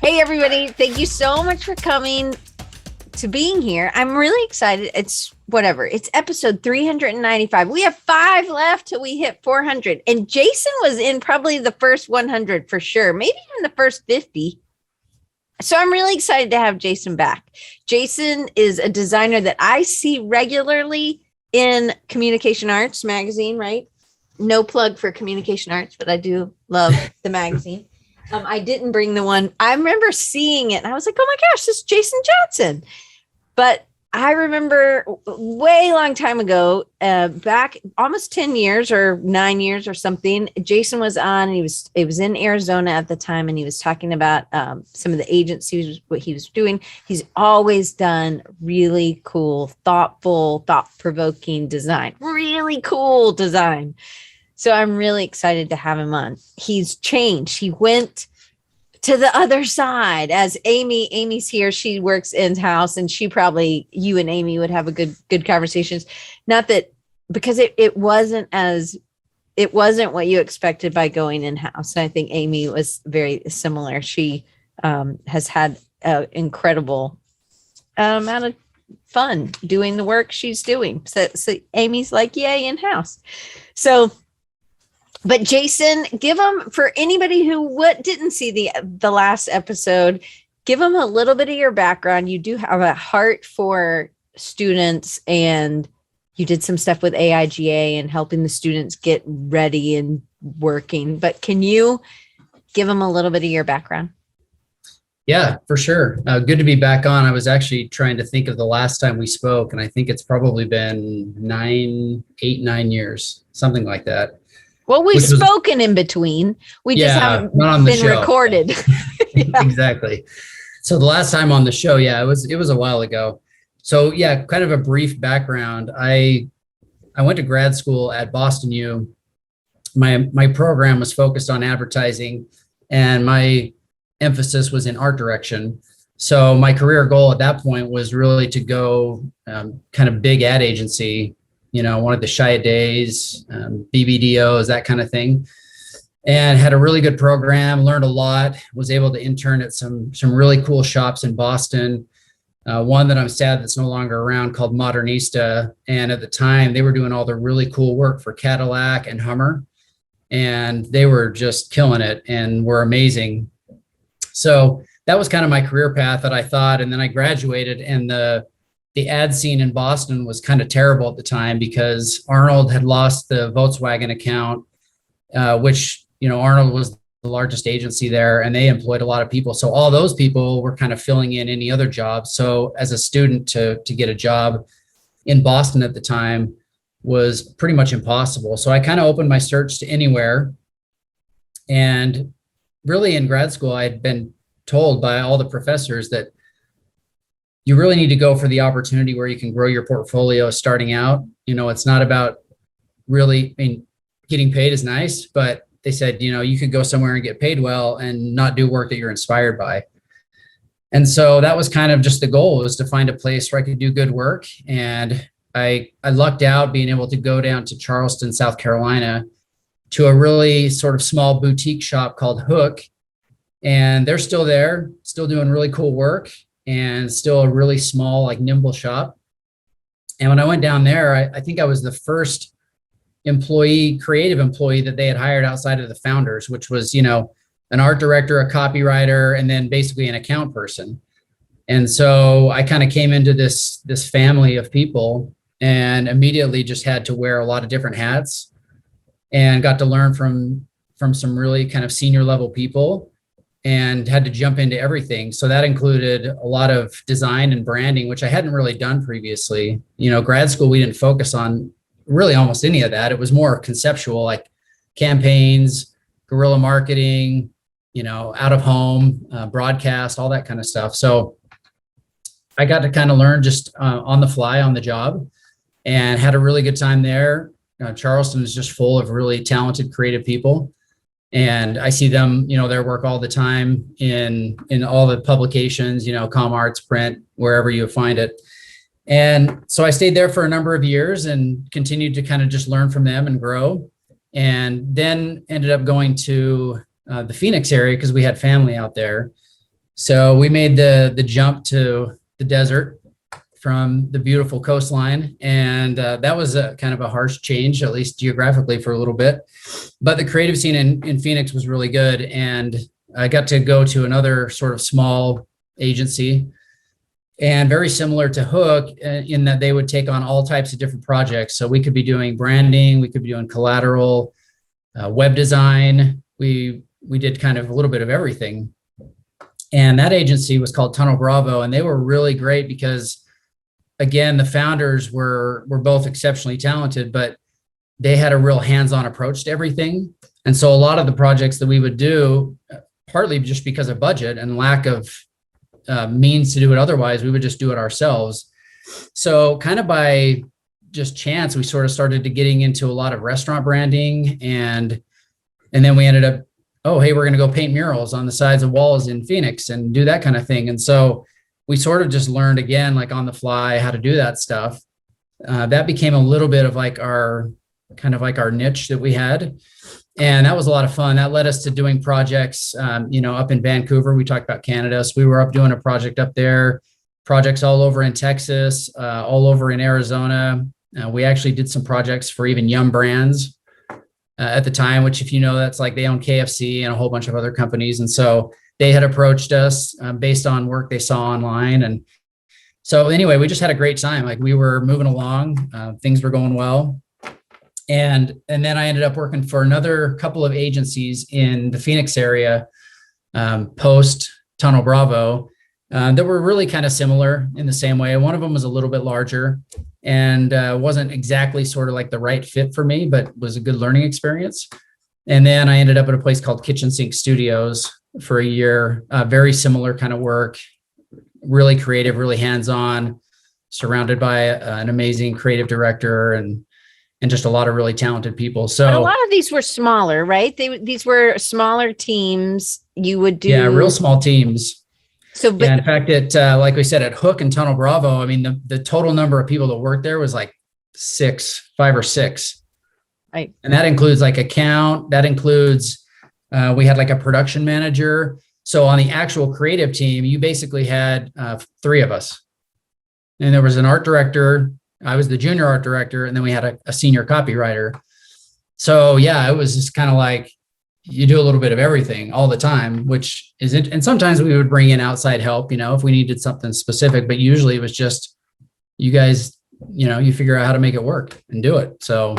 Hey, everybody. Thank you so much for coming to being here. I'm really excited. It's whatever. It's episode 395. We have 5 left till we hit 400. And Jason was in probably the first 100 for sure, maybe even the first 50. So I'm really excited to have Jason back. Jason is a designer that I see regularly in Communication Arts magazine, right? No plug for Communication Arts, but I do love the magazine. I didn't bring the one. I remember seeing it and I was like, oh my gosh, this is Jason Johnson. But I remember way long time ago, back almost 10 years or 9 years or something, Jason was on and it was in Arizona at the time. And he was talking about some of the agencies, what he was doing. He's always done really cool, thoughtful, thought-provoking design, really cool design. So I'm really excited to have him on. He's changed. He went to the other side as Amy's here. She works in-house and you and Amy would have a good conversations. Not that because it wasn't what you expected by going in-house. I think Amy was very similar. She has had an incredible amount of fun doing the work she's doing. So Amy's like, yay, in-house. But Jason, give them, for anybody who didn't see the last episode, give them a little bit of your background. You do have a heart for students and you did some stuff with AIGA and helping the students get ready and working. But can you give them a little bit of your background? Yeah, for sure. Good to be back on. I was actually trying to think of the last time we spoke, and I think it's probably been 9 years, something like that. Well, we've spoken in between. We just haven't been recorded. Yeah. Exactly. So the last time on the show, it was a while ago. So yeah, kind of a brief background. I went to grad school at Boston U. My program was focused on advertising, and my emphasis was in art direction. So my career goal at that point was really to go kind of big ad agency. One of the Shia Days, BBDOs, that kind of thing, and had a really good program, learned a lot, was able to intern at some really cool shops in Boston. One that I'm sad that's no longer around called Modernista. And at the time they were doing all the really cool work for Cadillac and Hummer, and they were just killing it and were amazing. So that was kind of my career path that I thought. And then I graduated, and the ad scene in Boston was kind of terrible at the time because Arnold had lost the Volkswagen account, which, Arnold was the largest agency there and they employed a lot of people. So all those people were kind of filling in any other job. So as a student to get a job in Boston at the time was pretty much impossible. So I kind of opened my search to anywhere. And really in grad school, I had been told by all the professors that you really need to go for the opportunity where you can grow your portfolio starting out. It's not about really, getting paid is nice, but they said, you could go somewhere and get paid well and not do work that you're inspired by. And so that was kind of just the goal, was to find a place where I could do good work. And I lucked out being able to go down to Charleston, South Carolina, to a really sort of small boutique shop called Hook. And they're still there, still doing really cool work, and still a really small, like nimble shop. And when I went down there, I think I was the first creative employee that they had hired outside of the founders, which was, an art director, a copywriter, and then basically an account person. And so I kind of came into this family of people and immediately just had to wear a lot of different hats and got to learn from some really kind of senior level people, and had to jump into everything. So that included a lot of design and branding, which I hadn't really done previously. Grad school, we didn't focus on really almost any of that. It was more conceptual, like campaigns, guerrilla marketing, out of home, broadcast, all that kind of stuff. So I got to kind of learn just on the fly, on the job, and had a really good time there. Charleston is just full of really talented, creative people. And I see them, their work all the time in all the publications, Com Arts, print, wherever you find it. And so I stayed there for a number of years and continued to kind of just learn from them and grow. And then ended up going to the Phoenix area because we had family out there. So we made the jump to the desert from the beautiful coastline. And that was a kind of a harsh change, at least geographically for a little bit. But the creative scene in Phoenix was really good. And I got to go to another sort of small agency, and very similar to Hook in that they would take on all types of different projects. So we could be doing branding, we could be doing collateral, web design. We did kind of a little bit of everything. And that agency was called Tunnel Bravo, and they were really great because, again, the founders were both exceptionally talented, but they had a real hands-on approach to everything. And so a lot of the projects that we would do, partly just because of budget and lack of means to do it otherwise, we would just do it ourselves. So kind of by just chance, we sort of started to getting into a lot of restaurant branding, and then we ended up, oh, hey, we're going to go paint murals on the sides of walls in Phoenix and do that kind of thing. And so we sort of just learned, again, like on the fly, how to do that stuff. That became a little bit of like our niche that we had. And that was a lot of fun. That led us to doing projects, up in Vancouver. We talked about Canada. So we were up doing a project up there, projects all over in Texas, all over in Arizona. We actually did some projects for even Yum Brands at the time, which, if you know, that's like they own KFC and a whole bunch of other companies. And so they had approached us based on work they saw online. And so anyway, we just had a great time. Like we were moving along, things were going well. And then I ended up working for another couple of agencies in the Phoenix area, post Tunnel Bravo, that were really kind of similar in the same way. One of them was a little bit larger and wasn't exactly sort of like the right fit for me, but was a good learning experience. And then I ended up at a place called Kitchen Sink Studios for a year, very similar kind of work, really creative, really hands-on, surrounded by an amazing creative director and just a lot of really talented people. So but a lot of these were smaller, right? These were smaller teams. You would do. Yeah, real small teams. So, but in fact, like we said, at Hook and Tunnel Bravo, I mean, the total number of people that worked there was like 5 or 6. Right. And that includes like account, that includes, we had like a production manager. So on the actual creative team, you basically had 3 of us. And there was an art director. I was the junior art director, and then we had a senior copywriter. So yeah, it was just kind of like you do a little bit of everything all the time, which isn't, and sometimes we would bring in outside help, if we needed something specific, but usually it was just you guys, you figure out how to make it work and do it. So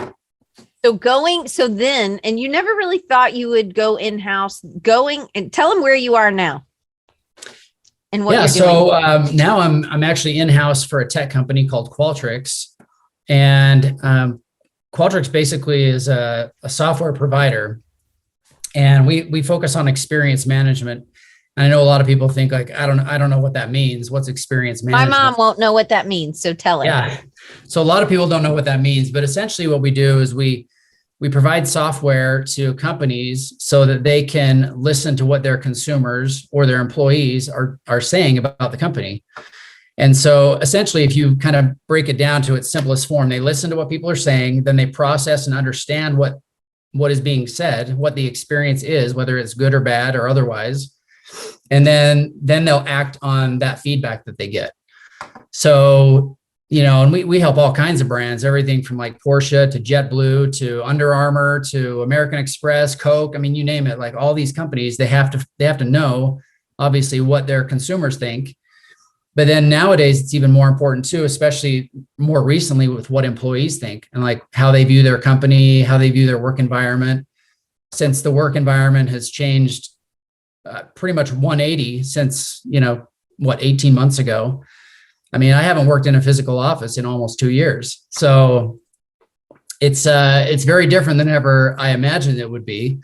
then, and you never really thought you would go in-house, and tell them where you are now. And what you're doing. So now I'm actually in-house for a tech company called Qualtrics, and Qualtrics basically is a software provider, and we focus on experience management. And I know a lot of people think like, I don't know what that means. What's experience management? My mom won't know what that means, so tell her. Yeah. So a lot of people don't know what that means, but essentially what we do is we provide software to companies so that they can listen to what their consumers or their employees are saying about the company. And so essentially, if you kind of break it down to its simplest form, they listen to what people are saying, then they process and understand what is being said, what the experience is, whether it's good or bad or otherwise. And then they'll act on that feedback that they get. So, and we help all kinds of brands, everything from like Porsche to JetBlue to Under Armour to American Express, Coke. I mean, you name it, like all these companies, they have to know obviously what their consumers think. But then nowadays it's even more important too, especially more recently with what employees think and like how they view their company, how they view their work environment. Since the work environment has changed pretty much 180 since, 18 months ago. I mean, I haven't worked in a physical office in almost 2 years. So it's very different than ever I imagined it would be.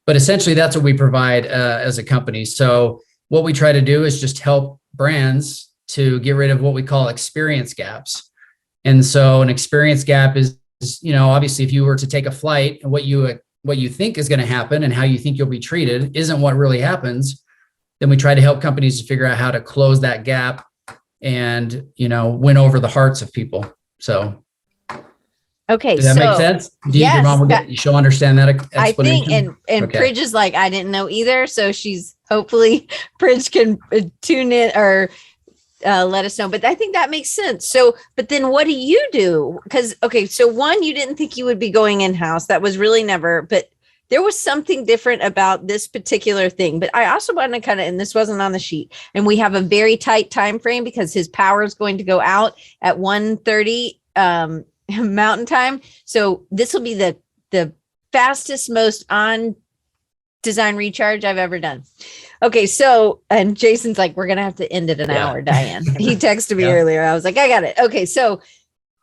But essentially, that's what we provide as a company. So what we try to do is just help brands to get rid of what we call experience gaps. And so an experience gap is, obviously, if you were to take a flight and what you think is going to happen and how you think you'll be treated isn't what really happens, then we try to help companies to figure out how to close that gap and, win over the hearts of people. So. Okay, Does that make so sense? Do you, your yes, mom will that, get, she'll understand that I think, explanation? and Okay. Pridge is like, I didn't know either. So she's hopefully Pridge can tune in or let us know. But I think that makes sense. So, but then what do you do? Because, okay, so one, you didn't think you would be going in-house. That was really never, but there was something different about this particular thing. But I also want to kind of, and this wasn't on the sheet, and we have a very tight time frame because his power is going to go out at 1:30 mountain time. So this will be the fastest, most on design recharge I've ever done. Okay, so and Jason's like, we're gonna have to end at an hour, Diane. He texted me earlier. I was like, I got it. Okay, so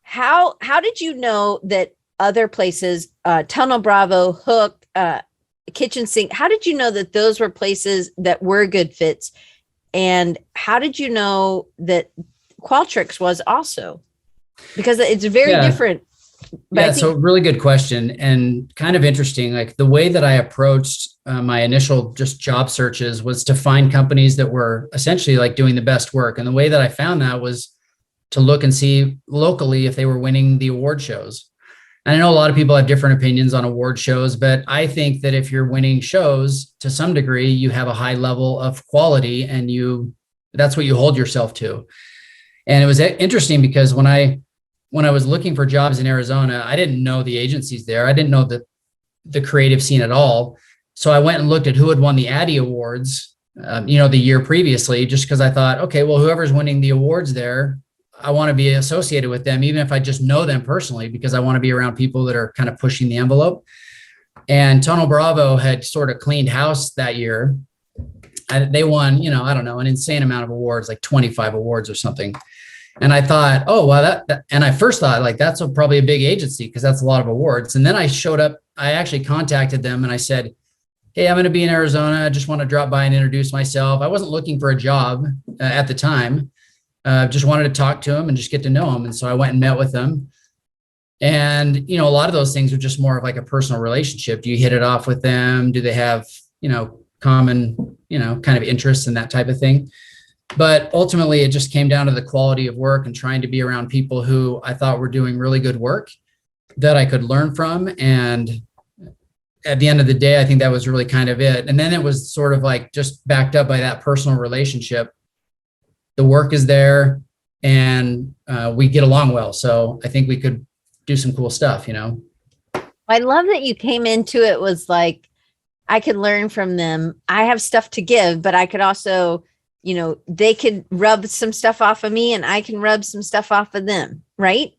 how did you know that other places, Tunnel Bravo, Hook, Kitchen Sink, how did you know that those were places that were good fits? And how did you know that Qualtrics was also? Because it's very different. But so really good question and kind of interesting. Like the way that I approached my initial just job searches was to find companies that were essentially like doing the best work. And the way that I found that was to look and see locally if they were winning the award shows. And I know a lot of people have different opinions on award shows, but I think that if you're winning shows to some degree, you have a high level of quality and that's what you hold yourself to. And it was interesting because when I was looking for jobs in Arizona, I didn't know the agencies there. I didn't know the creative scene at all. So I went and looked at who had won the Addy Awards, the year previously, just because I thought, okay, well, whoever's winning the awards there, I want to be associated with them, even if I just know them personally, because I want to be around people that are kind of pushing the envelope. And Tunnel Bravo had sort of cleaned house that year. They won, I don't know, an insane amount of awards, like 25 awards or something. And I thought, oh, well, and I first thought like, that's probably a big agency because that's a lot of awards. And then I showed up, I actually contacted them and I said, hey, I'm going to be in Arizona. I just want to drop by and introduce myself. I wasn't looking for a job at the time. Just wanted to talk to them and just get to know them. And so I went and met with them. And, a lot of those things are just more of like a personal relationship. Do you hit it off with them? Do they have, common, kind of interests and that type of thing? But ultimately, it just came down to the quality of work and trying to be around people who I thought were doing really good work that I could learn from. And at the end of the day, I think that was really kind of it. And then it was sort of like just backed up by that personal relationship. The work is there and we get along well. So I think we could do some cool stuff, I love that you came into it was like, I could learn from them. I have stuff to give, but I could also, they could rub some stuff off of me and I can rub some stuff off of them. Right.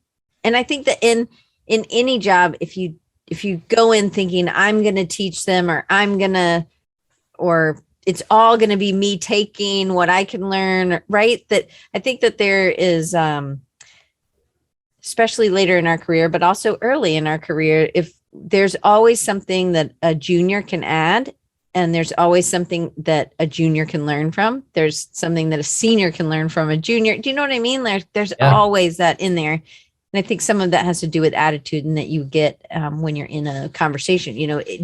And I think that in any job, if you go in thinking I'm going to teach them or it's all going to be me taking what I can learn. Right. That I think that there is, especially later in our career, but also early in our career, if there's always something that a junior can add, and there's always something that a junior can learn from. There's something that a senior can learn from a junior. Do you know what I mean? There's always that in there. And I think some of that has to do with attitude and that you get when you're in a conversation,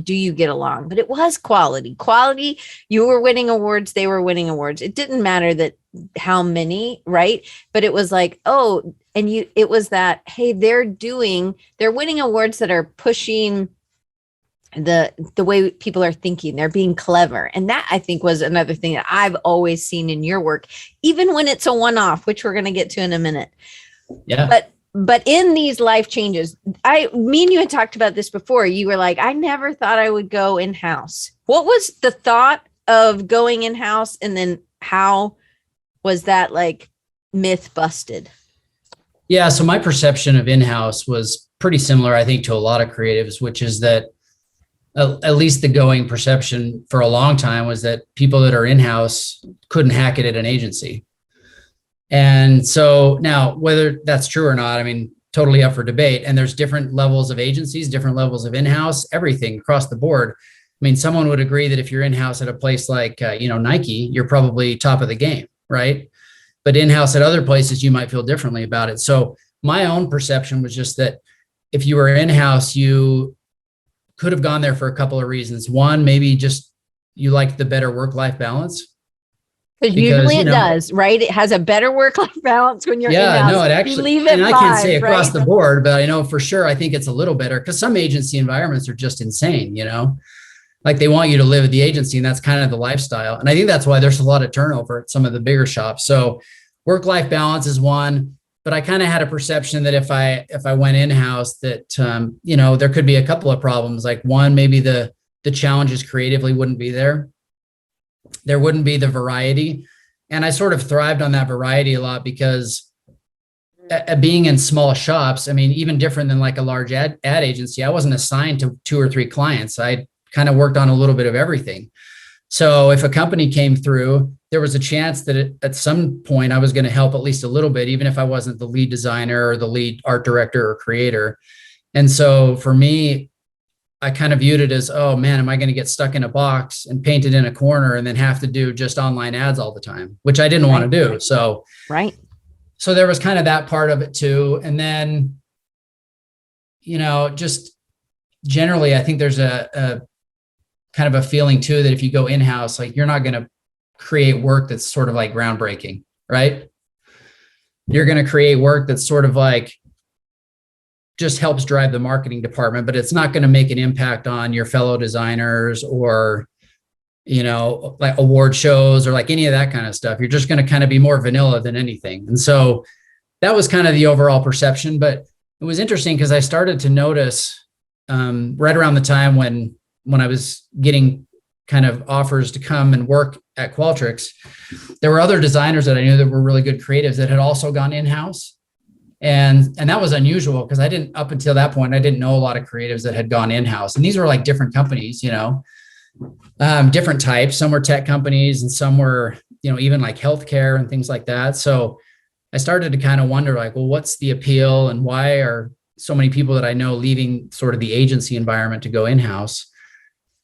do you get along? But it was quality. You were winning awards. They were winning awards. It didn't matter that how many, right? But it was like, oh, and it was that, hey, they're winning awards that are pushing the way people are thinking. They're being clever. And that I think was another thing that I've always seen in your work, even when it's a one-off, which we're going to get to in a minute. Yeah. But in these life changes, me and you had talked about this before. You were like, I never thought I would go in-house. What was the thought of going in-house? And then how was that like myth busted? Yeah. So my perception of in-house was pretty similar, I think, to a lot of creatives, which is that at least the going perception for a long time was that people that are in-house couldn't hack it at an agency. And so now, whether that's true or not, I mean, totally up for debate. And there's different levels of agencies, different levels of in-house, everything across the board. I mean, someone would agree that if you're in-house at a place like, Nike, you're probably top of the game, right? But in-house at other places, you might feel differently about it. So my own perception was just that if you were in-house, you could have gone there for a couple of reasons. One, maybe just you liked the better work-life balance. Because because, usually it does, right? It has a better work-life balance when you're yeah, in-house. no, it You actually, leave at and I 5, can't say across right? the board, but I know for sure, I think it's a little better because some agency environments are just insane, like they want you to live at the agency, and that's kind of the lifestyle. And I think that's why there's a lot of turnover at some of the bigger shops. So work-life balance is one, but I kind of had a perception that if I went in-house that, there could be a couple of problems. Like one, maybe the challenges creatively wouldn't be there. There wouldn't be the variety. And I sort of thrived on that variety a lot because being in small shops, I mean, even different than like a large ad agency, I wasn't assigned to 2 or 3 clients. I kind of worked on a little bit of everything. So if a company came through, there was a chance that at some point I was going to help at least a little bit, even if I wasn't the lead designer or the lead art director or creator. And so for me, I kind of viewed it as, oh man, am I going to get stuck in a box and painted in a corner and then have to do just online ads all the time, which I didn't want to do. So, so there was kind of that part of it too. And then, just generally, I think there's a kind of a feeling too, that if you go in-house, like you're not going to create work that's sort of like groundbreaking, right? You're going to create work that's sort of like just helps drive the marketing department, but it's not going to make an impact on your fellow designers or, like award shows or like any of that kind of stuff. You're just going to kind of be more vanilla than anything. And so that was kind of the overall perception, but it was interesting because I started to notice right around the time when I was getting kind of offers to come and work at Qualtrics, there were other designers that I knew that were really good creatives that had also gone in-house. And that was unusual because up until that point, I didn't know a lot of creatives that had gone in-house. And these were like different companies, different types. Some were tech companies and some were, even like healthcare and things like that. So I started to kind of wonder like, well, what's the appeal and why are so many people that I know leaving sort of the agency environment to go in-house?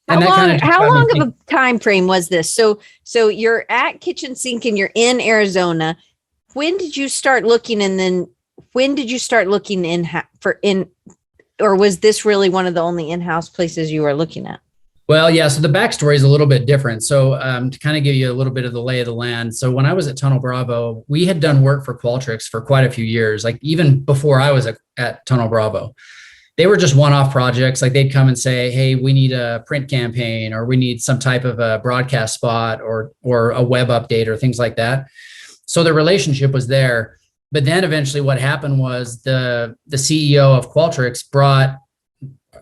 And how long of a time frame was this? So you're at Kitchen Sink and you're in Arizona. When did you start looking? And then when did you start looking or was this really one of the only in-house places you were looking at? Well, yeah. So the backstory is a little bit different. So to kind of give you a little bit of the lay of the land. So when I was at Tunnel Bravo, we had done work for Qualtrics for quite a few years, like even before I was at Tunnel Bravo. They were just one-off projects. Like they'd come and say, hey, we need a print campaign or we need some type of a broadcast spot or a web update or things like that. So the relationship was there. But then eventually what happened was the CEO of Qualtrics brought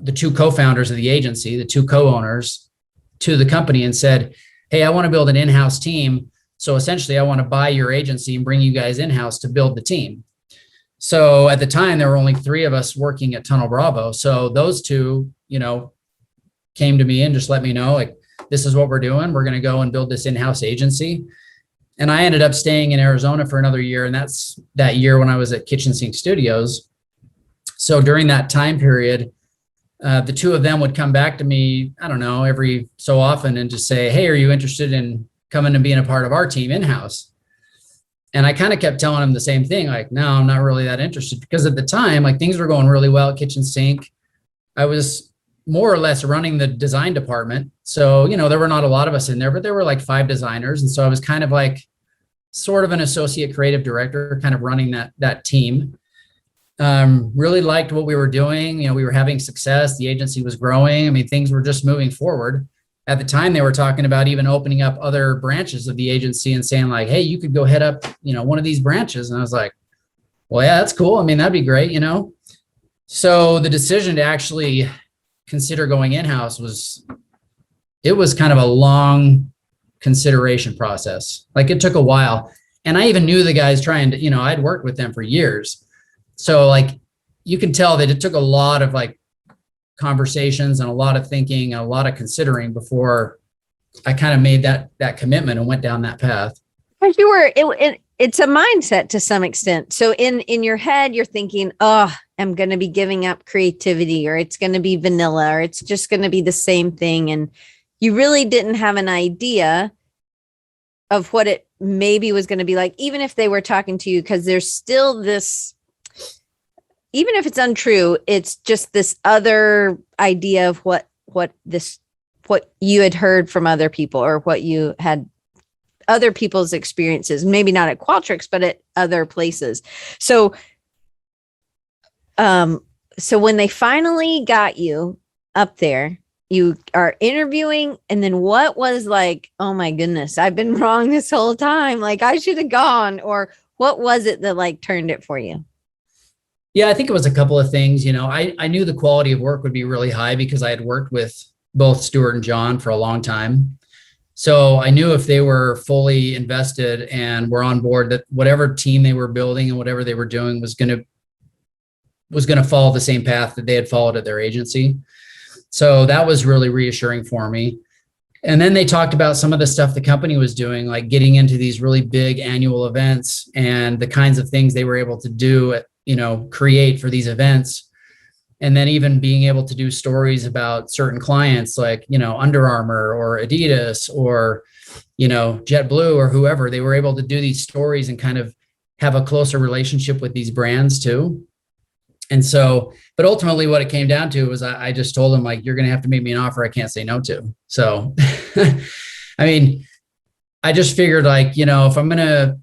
the 2 co-founders of the agency, the 2 co-owners, to the company and said, hey, I want to build an in-house team. So essentially I want to buy your agency and bring you guys in-house to build the team. So at the time, there were only 3 of us working at Tunnel Bravo. So those 2, came to me and just let me know, like, this is what we're doing. We're going to go and build this in-house agency. And I ended up staying in Arizona for another year. And that's that year when I was at Kitchen Sink Studios. So during that time period, the 2 of them would come back to me, I don't know, every so often and just say, hey, are you interested in coming and being a part of our team in-house? And I kind of kept telling him the same thing, like, no, I'm not really that interested, because at the time, like things were going really well at Kitchen Sink. I was more or less running the design department. So, there were not a lot of us in there, but there were like 5 designers. And so I was kind of like sort of an associate creative director, kind of running that team. Really liked what we were doing. We were having success. The agency was growing. I mean, things were just moving forward. At the time, they were talking about even opening up other branches of the agency and saying like, hey, you could go head up, one of these branches. And I was like, well, yeah, that's cool. I mean, that'd be great, So the decision to actually consider going in-house was kind of a long consideration process. Like it took a while. And I even knew the guys trying to, I'd worked with them for years. So like, you can tell that it took a lot of like conversations and a lot of thinking and a lot of considering before I kind of made that commitment and went down that path. Because it's a mindset to some extent. So in your head, you're thinking, oh, I'm going to be giving up creativity, or it's going to be vanilla, or it's just going to be the same thing. And you really didn't have an idea of what it maybe was going to be like, even if they were talking to you, because there's still this, even if it's untrue, it's just this other idea of what you had heard from other people, or what you had other people's experiences, maybe not at Qualtrics, but at other places. So, so when they finally got you up there, you are interviewing, and then what was like, oh my goodness, I've been wrong this whole time. Like I should have gone, or what was it that like turned it for you? Yeah, I think it was a couple of things. I knew the quality of work would be really high because I had worked with both Stuart and John for a long time. So I knew if they were fully invested and were on board, that whatever team they were building and whatever they were doing was going to follow the same path that they had followed at their agency. So that was really reassuring for me. And then they talked about some of the stuff the company was doing, like getting into these really big annual events and the kinds of things they were able to do, create for these events. And then even being able to do stories about certain clients like, Under Armour or Adidas or, JetBlue or whoever. They were able to do these stories and kind of have a closer relationship with these brands too. And so, but ultimately what it came down to was I just told them, like, you're going to have to make me an offer I can't say no to. So, I mean, I just figured, like, if I'm going to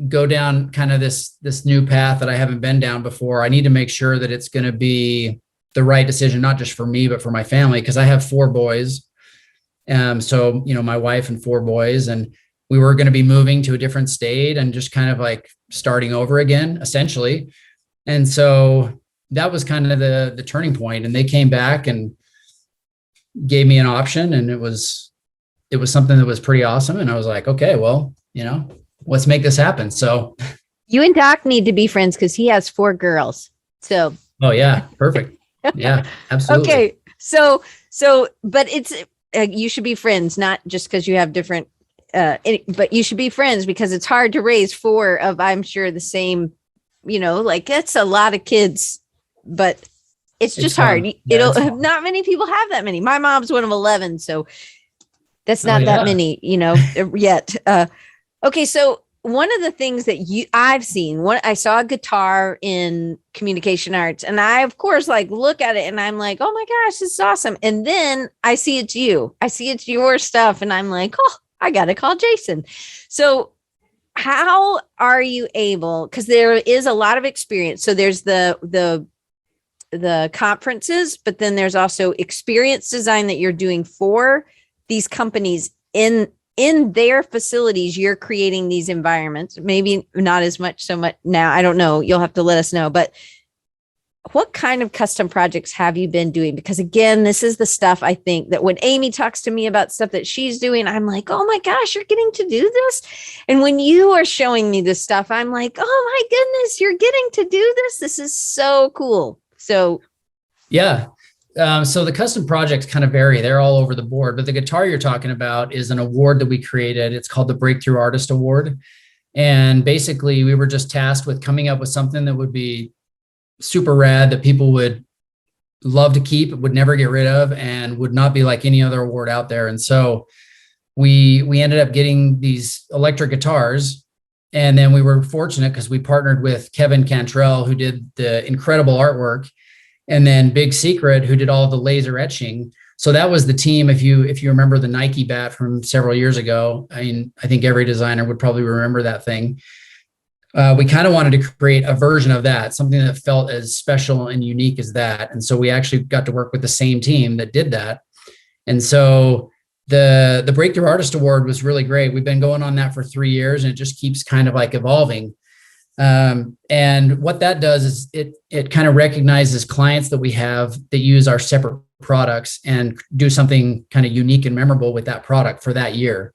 go down kind of this new path that I haven't been down before, I need to make sure that it's going to be the right decision, not just for me, but for my family. Cause I have 4 boys. So, my wife and 4 boys, and we were going to be moving to a different state and just kind of like starting over again, essentially. And so that was kind of the turning point. And they came back and gave me an option, and it was something that was pretty awesome. And I was like, okay, well, let's make this happen. So you and Doc need to be friends because he has 4 girls. So. Oh yeah. Perfect. Yeah, absolutely. Okay. So, but it's, you should be friends, not just because you have different, but you should be friends because it's hard to raise 4 of, I'm sure, the same, like it's a lot of kids, but it's just hard. Yeah, not many people have that many. My mom's one of 11. So that's not that many, yet. Okay. So one of the things that I've seen, I saw a guitar in communication arts, and I, of course, like look at it and I'm like, oh my gosh, this is awesome. And then I see it's you. I see it's your stuff. And I'm like, oh, I got to call Jason. So how are you able, because there is a lot of experience. So there's the conferences, but then there's also experience design that you're doing for these companies in their facilities. You're creating these environments, maybe not as much so much now. I don't know. You'll have to let us know. But what kind of custom projects have you been doing? Because again, this is the stuff I think that when Amy talks to me about stuff that she's doing, I'm like, oh my gosh, you're getting to do this. And when you are showing me this stuff, I'm like, oh my goodness, you're getting to do this. This is so cool. So, yeah. So the custom projects kind of vary. They're all over the board, but the guitar you're talking about is an award that we created. It's called the Breakthrough Artist Award. And basically we were just tasked with coming up with something that would be super rad, that people would love to keep, would never get rid of, and would not be like any other award out there. And so we ended up getting these electric guitars. And then we were fortunate because we partnered with Kevin Cantrell, who did the incredible artwork, and then Big Secret, who did all the laser etching. So that was the team. If you remember the Nike bat from several years ago, I mean, I think every designer would probably remember that thing. We kind of wanted to create a version of that, something that felt as special and unique as that. And so we actually got to work with the same team that did that. And so the Breakthrough Artist Award was really great. We've been going on that for 3 years, and it just keeps kind of like evolving. And what that does is it kind of recognizes clients that we have that use our separate products and do something kind of unique and memorable with that product for that year.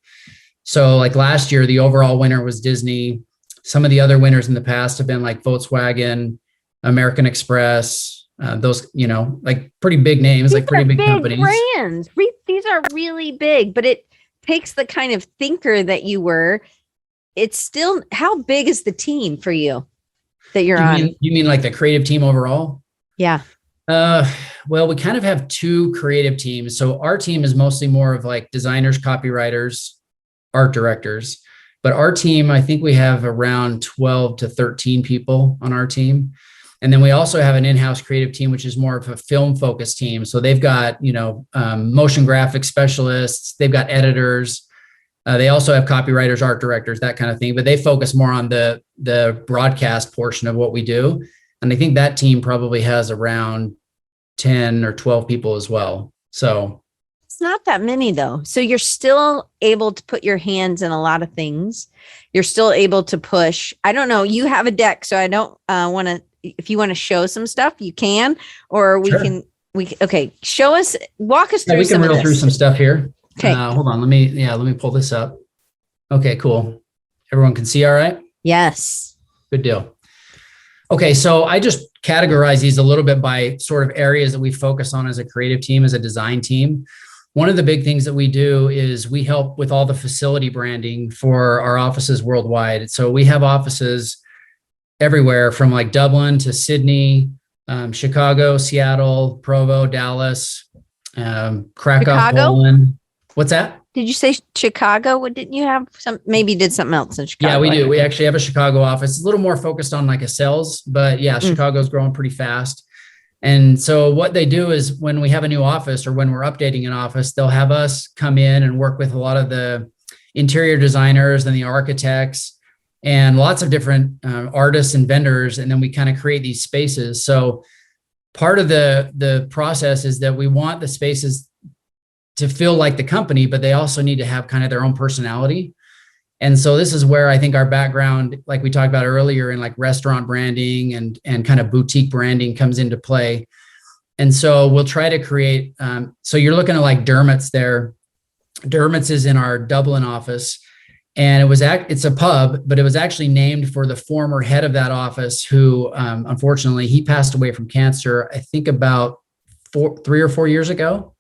So like last year, the overall winner was Disney. Some of the other winners in the past have been like Volkswagen, American Express, those, like pretty big names, these like pretty big companies. Brands. These are really big, but it takes the kind of thinker that you were. It's still, how big is the team for you that you're on? You mean like the creative team overall? Yeah. Well, we kind of have 2 creative teams. So our team is mostly more of like designers, copywriters, art directors. But our team, I think we have around 12 to 13 people on our team. And then we also have an in-house creative team, which is more of a film focused team. So they've got, motion graphic specialists, they've got editors, They also have copywriters, art directors, that kind of thing, but they focus more on the broadcast portion of what we do. And I think that team probably has around 10 or 12 people as well. So It's not that many though. So you're still able to put your hands in a lot of things. You're still able to push. I don't know. You have a deck, so I don't want to, if you want to show some stuff, you can, or we Sure. can, okay, show us, walk us through we can some of reel this. through some stuff here. Okay. Hold on. Let me pull this up. Okay, cool. Everyone can see all right? Yes. Good deal. Okay, so I just categorize these a little bit by sort of areas that we focus on as a creative team, as a design team. One of the big things that we do is we help with all the facility branding for our offices worldwide. So we have offices everywhere from like Dublin to Sydney, Chicago, Seattle, Provo, Dallas, Krakow, Chicago? Poland. What's that? Did you say Chicago? What didn't you have some? Maybe you did something else in Chicago. Yeah, we do. We actually have a Chicago office. It's a little more focused on like a sales, but yeah, Chicago's growing pretty fast. And so what they do is when we have a new office or when we're updating an office, they'll have us come in and work with a lot of the interior designers and the architects and lots of different artists and vendors. And then we kind of create these spaces. So part of the process is that we want the spaces to feel like the company, but they also need to have kind of their own personality. And so this is where I think our background, like we talked about earlier, in like restaurant branding and kind of boutique branding comes into play. And so we'll try to create, so you're looking at like Dermot's there. Dermot's is in our Dublin office, and it's a pub, but it was actually named for the former head of that office who, unfortunately, he passed away from cancer, I think about 3 or 4 years ago.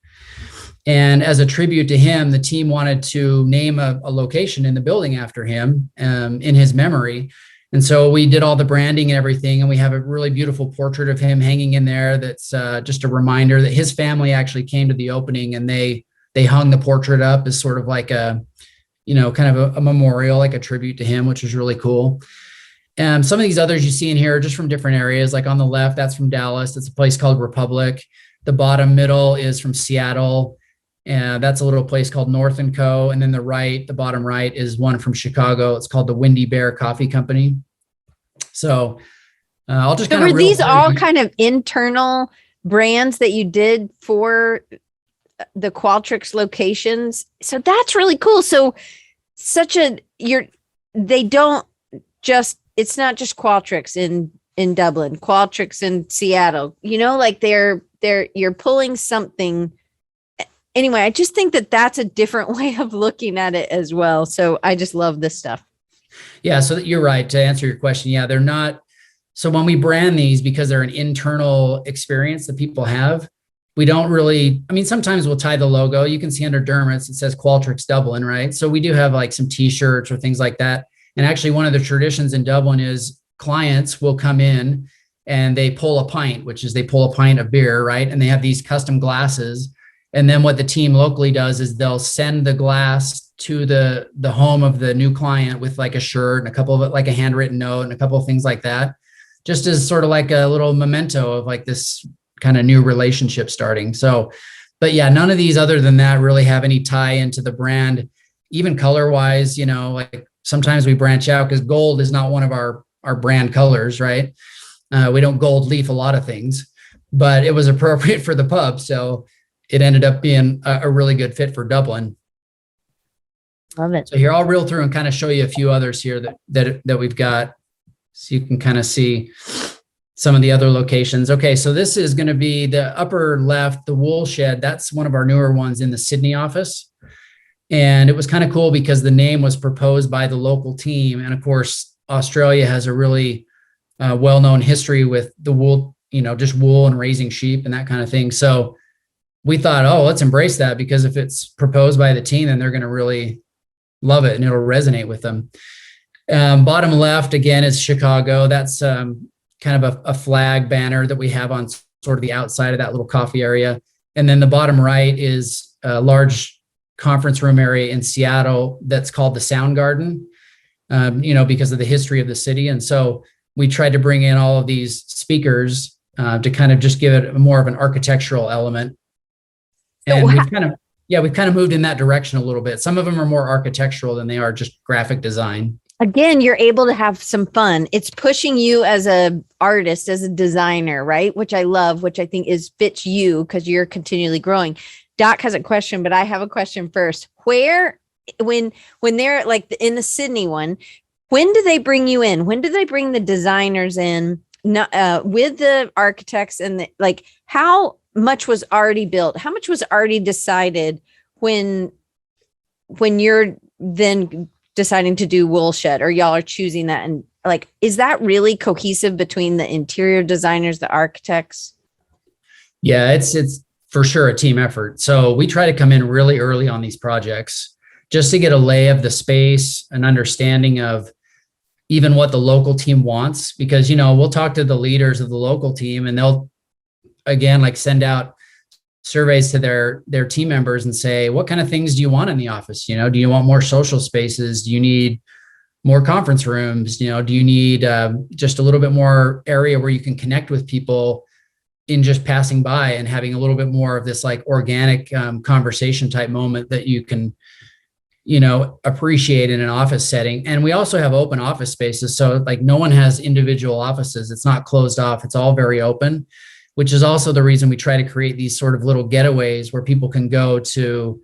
And as a tribute to him, the team wanted to name a location in the building after him, in his memory. And so we did all the branding and everything, and we have a really beautiful portrait of him hanging in there. That's just a reminder that his family actually came to the opening, and they hung the portrait up as sort of like a, kind of a memorial, like a tribute to him, which is really cool. And some of these others you see in here are just from different areas. Like on the left, that's from Dallas. It's a place called Republic. The bottom middle is from Seattle. And that's a little place called North & Co. And then the bottom right is one from Chicago. It's called the Windy Bear Coffee Company. So I'll just kind of. Were these all kind of internal brands that you did for the Qualtrics locations? So that's really cool. So it's not just Qualtrics in Dublin, Qualtrics in Seattle, like you're pulling something. Anyway, I just think that that's a different way of looking at it as well. So I just love this stuff. Yeah, so you're right. To answer your question, yeah, they're not. So when we brand these, because they're an internal experience that people have, we don't really, sometimes we'll tie the logo. You can see under Dermot's, it says Qualtrics Dublin, right? So we do have like some t-shirts or things like that. And actually one of the traditions in Dublin is clients will come in and they pull a pint, which is they pull a pint of beer, right? And they have these custom glasses. And then what the team locally does is they'll send the glass to the home of the new client with like a shirt and a couple of like a handwritten note and a couple of things like that, just as sort of like a little memento of like this kind of new relationship starting. So, but yeah, none of these other than that really have any tie into the brand, even color wise, like sometimes we branch out because gold is not one of our brand colors, right? We don't gold leaf a lot of things, but it was appropriate for the pub. So it ended up being a really good fit for Dublin. Love it. So here, I'll reel through and kind of show you a few others here that we've got, so you can kind of see some of the other locations. Okay, so this is going to be the upper left, the wool shed. That's one of our newer ones in the Sydney office. And it was kind of cool because the name was proposed by the local team. And of course, Australia has a really well-known history with the wool, just wool and raising sheep and that kind of thing. So we thought, let's embrace that, because if it's proposed by the team, then they're going to really love it and it'll resonate with them. Bottom left, again, is Chicago. That's kind of a flag banner that we have on sort of the outside of that little coffee area. And then the bottom right is a large conference room area in Seattle that's called the Sound Garden, because of the history of the city. And so we tried to bring in all of these speakers to kind of just give it more of an architectural element. And Yeah, we've kind of moved in that direction a little bit. Some of them are more architectural than they are just graphic design. Again, you're able to have some fun. It's pushing you as a artist, as a designer, right? Which I love, which I think is fits you because you're continually growing. Doc has a question, but I have a question first. Where, when they're like in the Sydney one, when do they bring you in? When do they bring the designers in? With the architects and like how much was already built? How much was already decided when you're then deciding to do woolshed, or y'all are choosing that? And like, is that really cohesive between the interior designers, the architects? Yeah, it's for sure a team effort. So we try to come in really early on these projects just to get a lay of the space, an understanding of even what the local team wants, because, we'll talk to the leaders of the local team and they'll, again, like send out surveys to their team members and say, what kind of things do you want in the office? Do you want more social spaces? Do you need more conference rooms? Do you need just a little bit more area where you can connect with people in just passing by and having a little bit more of this like organic conversation type moment that you can, appreciate in an office setting. And we also have open office spaces. So like no one has individual offices. It's not closed off. It's all very open, which is also the reason we try to create these sort of little getaways where people can go to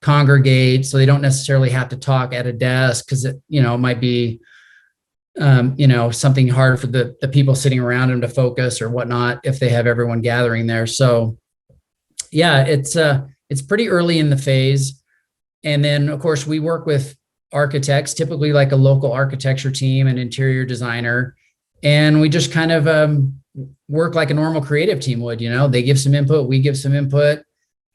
congregate. So they don't necessarily have to talk at a desk because it might be, something hard for the people sitting around them to focus or whatnot if they have everyone gathering there. So yeah, it's pretty early in the phase. And then of course we work with architects, typically like a local architecture team and interior designer. And we just kind of work like a normal creative team would, they give some input, we give some input,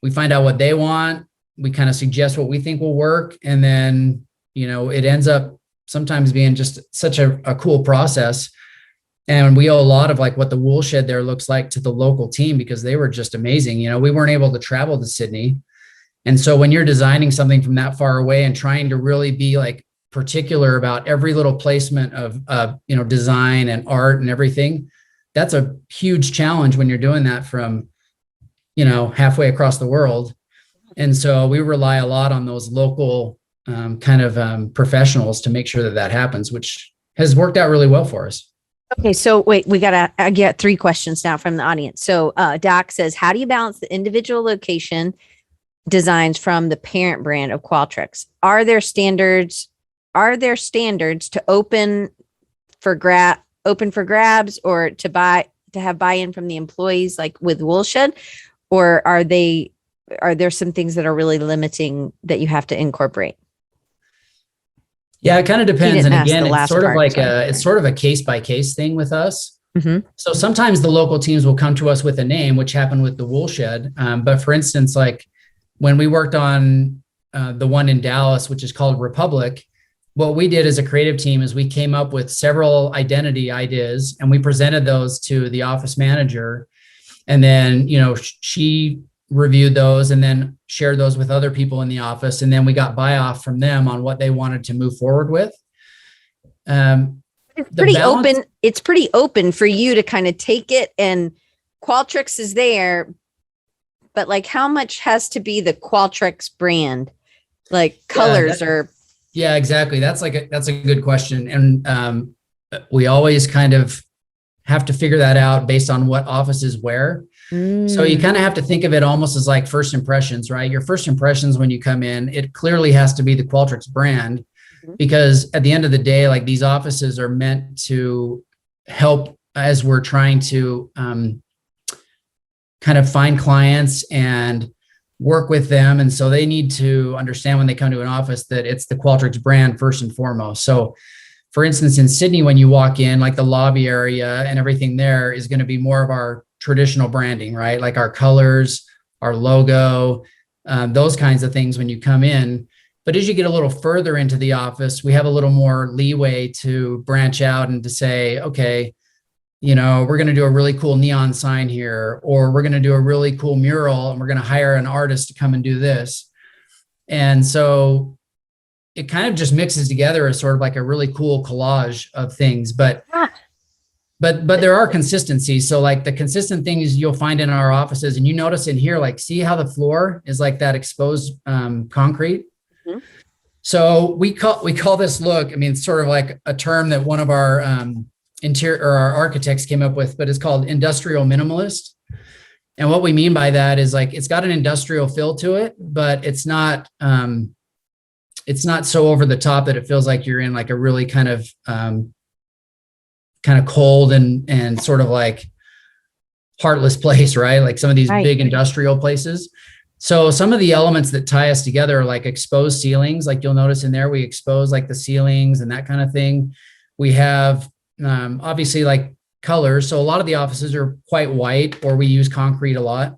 we find out what they want, we kind of suggest what we think will work. And then, it ends up sometimes being just such a cool process. And we owe a lot of like what the woolshed there looks like to the local team because they were just amazing. We weren't able to travel to Sydney. And so when you're designing something from that far away and trying to really be like particular about every little placement of, design and art and everything, that's a huge challenge when you're doing that from, halfway across the world. And so we rely a lot on those local professionals to make sure that happens, which has worked out really well for us. Okay. So wait, I get 3 questions now from the audience. So Doc says, how do you balance the individual location designs from the parent brand of Qualtrics? Are there standards to open for grabs or to have buy-in from the employees like with woolshed, or are there some things that are really limiting that you have to incorporate? Yeah, it kind of depends. And again, it's sort of a case by case thing with us. Mm-hmm. So sometimes the local teams will come to us with a name, which happened with the woolshed. But for instance, like when we worked on the one in Dallas, which is called Republic, what we did as a creative team is we came up with several identity ideas and we presented those to the office manager. And then, she reviewed those and then shared those with other people in the office. And then we got buy-off from them on what they wanted to move forward with. It's pretty open. It's pretty open for you to kind of take it, and Qualtrics is there, but like how much has to be the Qualtrics brand, like colors or? Yeah, exactly. That's a good question. And we always kind of have to figure that out based on what offices where. So you kind of have to think of it almost as like first impressions, right? Your first impressions when you come in, it clearly has to be the Qualtrics brand, because at the end of the day, like these offices are meant to help as we're trying to kind of find clients and work with them. And so they need to understand when they come to an office that it's the Qualtrics brand first and foremost. So for instance, in Sydney, when you walk in, like the lobby area and everything there is going to be more of our traditional branding, right? Like our colors, our logo, those kinds of things when you come in. But as you get a little further into the office, we have a little more leeway to branch out and to say, okay, we're going to do a really cool neon sign here, or we're going to do a really cool mural and we're going to hire an artist to come and do this. And so it kind of just mixes together as sort of like a really cool collage of things. But but there are consistencies. So like the consistent things you'll find in our offices, and you notice in here, like see how the floor is like that exposed concrete. Mm-hmm. So we call this look. I mean, it's sort of like a term that one of our interior or our architects came up with, but it's called industrial minimalist. And what we mean by that is like it's got an industrial feel to it, but it's not so over the top that it feels like you're in like a really kind of cold and sort of like heartless place, right? Like some of these big industrial places. So some of the elements that tie us together are like exposed ceilings. Like you'll notice in there, we expose like the ceilings and that kind of thing. We have obviously like colors. So a lot of the offices are quite white, or we use concrete a lot.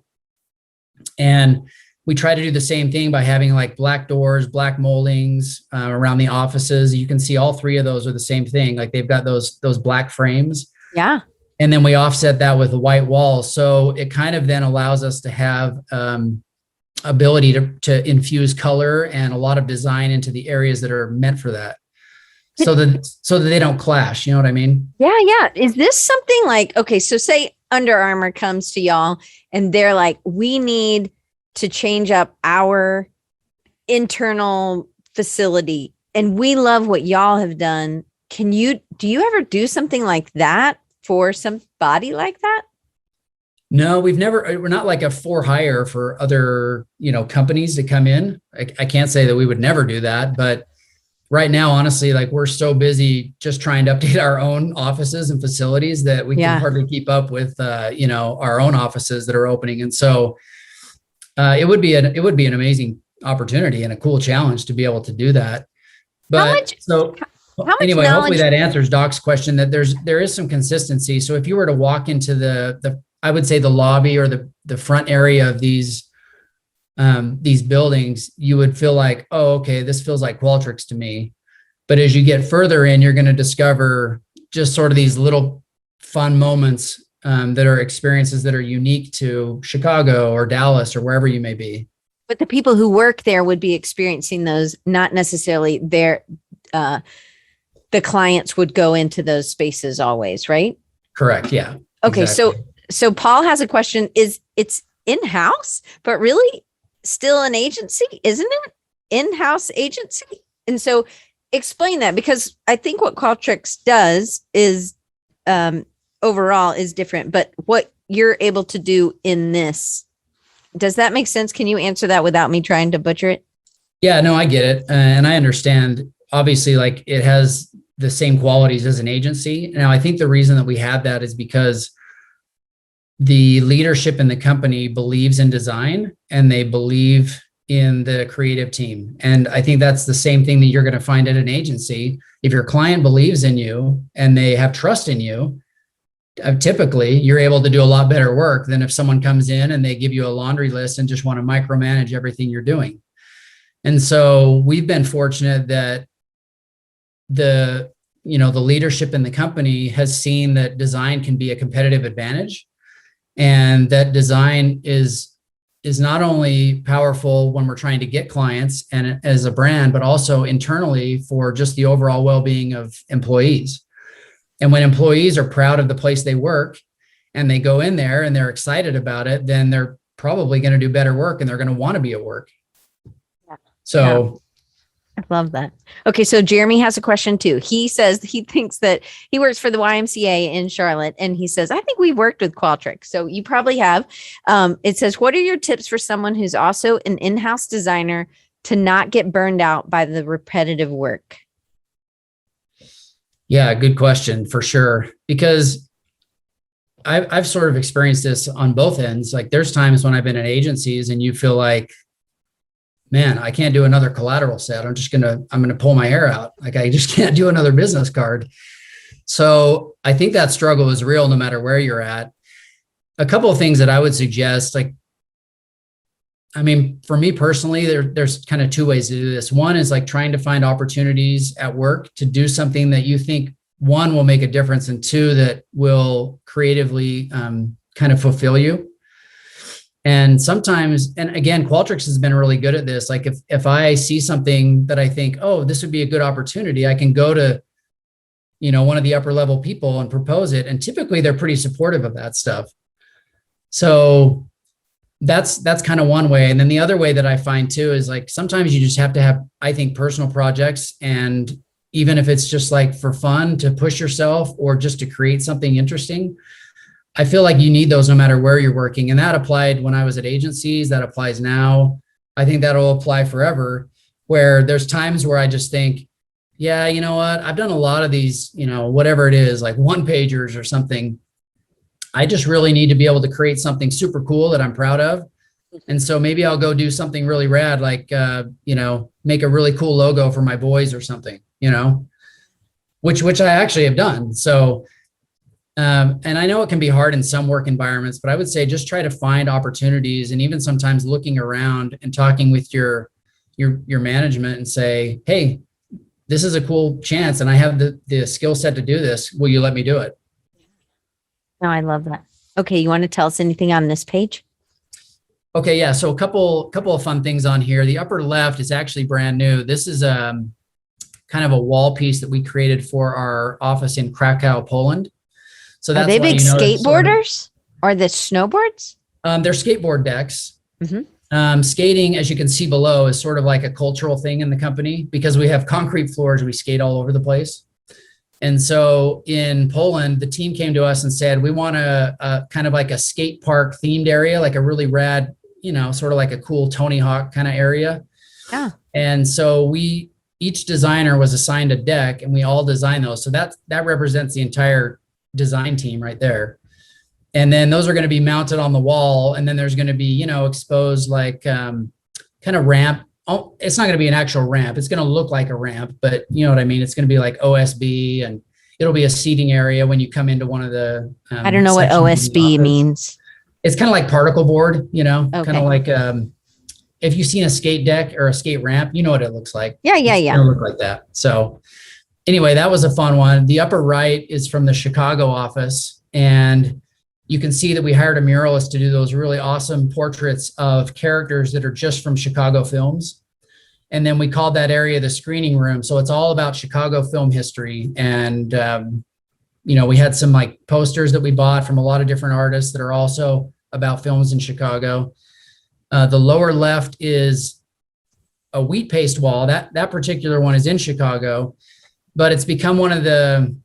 And we try to do the same thing by having like black doors, black moldings around the offices. You can see all three of those are the same thing. Like they've got those black frames. Yeah. And then we offset that with the white walls. So it kind of then allows us to have ability to infuse color and a lot of design into the areas that are meant for that. So that they don't clash. You know what I mean? Yeah. Yeah. Is this something like, okay, so say Under Armour comes to y'all and they're like, we need to change up our internal facility and we love what y'all have done. Do you ever do something like that for somebody like that? No, we're not like a for hire for other, companies to come in. I can't say that we would never do that, but right now, honestly, like we're so busy just trying to update our own offices and facilities that we can hardly keep up with, our own offices that are opening. And so it would be an amazing opportunity and a cool challenge to be able to do that. But anyway, hopefully that answers Doc's question that there is some consistency. So if you were to walk into I would say the lobby or the front area of these buildings, you would feel like, oh, okay, this feels like Qualtrics to me. But as you get further in, you're going to discover just sort of these little fun moments that are experiences that are unique to Chicago or Dallas or wherever you may be. But the people who work there would be experiencing those, not necessarily the clients would go into those spaces always, right? Correct. Yeah. Okay. Exactly. So Paul has a question. It's in-house, but really still an agency, isn't it? In-house agency. And so explain that, because I think what Qualtrics does is overall is different, but what you're able to do in this, does that make sense? Can you answer that without me trying to butcher it? Yeah, no, I get it. And I understand, obviously, like it has the same qualities as an agency. Now, I think the reason that we have that is because the leadership in the company believes in design and they believe in the creative team. And I think that's the same thing that you're going to find at an agency. If your client believes in you and they have trust in you, typically you're able to do a lot better work than if someone comes in and they give you a laundry list and just want to micromanage everything you're doing. And so we've been fortunate that the leadership in the company has seen that design can be a competitive advantage. And that design is not only powerful when we're trying to get clients and as a brand, but also internally for just the overall well-being of employees. And when employees are proud of the place they work and they go in there and they're excited about it, then they're probably going to do better work and they're going to want to be at work. Yeah. So I love that. Okay. So Jeremy has a question too. He says he thinks that he works for the YMCA in Charlotte. And he says, I think we've worked with Qualtrics. So you probably have. It says, what are your tips for someone who's also an in-house designer to not get burned out by the repetitive work? Yeah, good question for sure. Because I've sort of experienced this on both ends. Like there's times when I've been in agencies and you feel like, man, I can't do another collateral set. I'm going to pull my hair out. Like I just can't do another business card. So I think that struggle is real no matter where you're at. A couple of things that I would suggest, for me personally, there's kind of two ways to do this. One is like trying to find opportunities at work to do something that you think, one, will make a difference, and two, that will creatively kind of fulfill you. And sometimes, and again, Qualtrics has been really good at this. Like if I see something that I think, oh, this would be a good opportunity, I can go to one of the upper level people and propose it. And typically they're pretty supportive of that stuff. So that's kind of one way. And then the other way that I find too is like, sometimes you just have to have, I think, personal projects. And even if it's just like for fun to push yourself or just to create something interesting, I feel like you need those no matter where you're working. And that applied when I was at agencies, that applies now. I think that'll apply forever, where there's times where I just think, yeah, you know what? I've done a lot of these, whatever it is, like one pagers or something. I just really need to be able to create something super cool that I'm proud of. And so maybe I'll go do something really rad, like, make a really cool logo for my boys or something, which I actually have done. So, and I know it can be hard in some work environments, but I would say just try to find opportunities, and even sometimes looking around and talking with your management and say, hey, this is a cool chance and I have the skill set to do this. Will you let me do it? No, I love that. Okay. You want to tell us anything on this page? Okay. Yeah. So a couple of fun things on here. The upper left is actually brand new. This is kind of a wall piece that we created for our office in Krakow, Poland. So that's Are they big skateboarders or the snowboards? They're skateboard decks. Mm-hmm. Skating, as you can see below, is sort of like a cultural thing in the company because we have concrete floors. We skate all over the place. And so in Poland, the team came to us and said, we want a kind of like a skate park themed area, like a really rad, sort of like a cool Tony Hawk kind of area. Yeah. And so each designer was assigned a deck and we all designed those. So that represents the entire design team right there. And then those are going to be mounted on the wall. And then there's going to be, exposed like kind of ramp. Oh, it's not going to be an actual ramp. It's going to look like a ramp, but you know what I mean? It's going to be like OSB, and it'll be a seating area when you come into one of the I don't know what OSB means. It's kind of like particle board, Okay. kind of like if you've seen a skate deck or a skate ramp, you know what it looks like. Yeah. It's going to look like that. So anyway, that was a fun one. The upper right is from the Chicago office, and you can see that we hired a muralist to do those really awesome portraits of characters that are just from Chicago films. And then we called that area the screening room. So it's all about Chicago film history. And, we had some like posters that we bought from a lot of different artists that are also about films in Chicago. The lower left is a wheat paste wall. That particular one is in Chicago, but it's become one of the,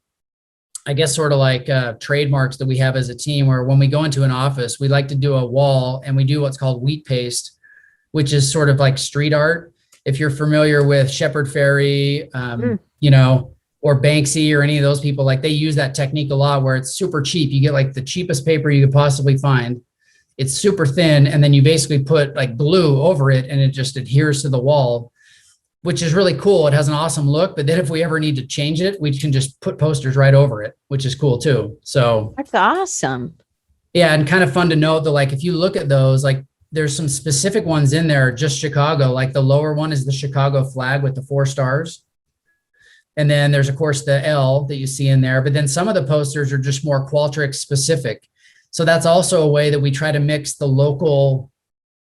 I guess, sort of like trademarks that we have as a team, where when we go into an office, we like to do a wall and we do what's called wheat paste, which is sort of like street art. If you're familiar with Shepard Fairey, or Banksy or any of those people, like they use that technique a lot where it's super cheap. You get like the cheapest paper you could possibly find. It's super thin. And then you basically put like glue over it and it just adheres to the wall, which is really cool. It has an awesome look, but then if we ever need to change it, we can just put posters right over it, which is cool too. So that's awesome. Yeah. And kind of fun to note that, like, if you look at those, like there's some specific ones in there, just Chicago. Like the lower one is the Chicago flag with the 4 stars. And then there's, of course, the L that you see in there, but then some of the posters are just more Qualtrics specific. So that's also a way that we try to mix the local,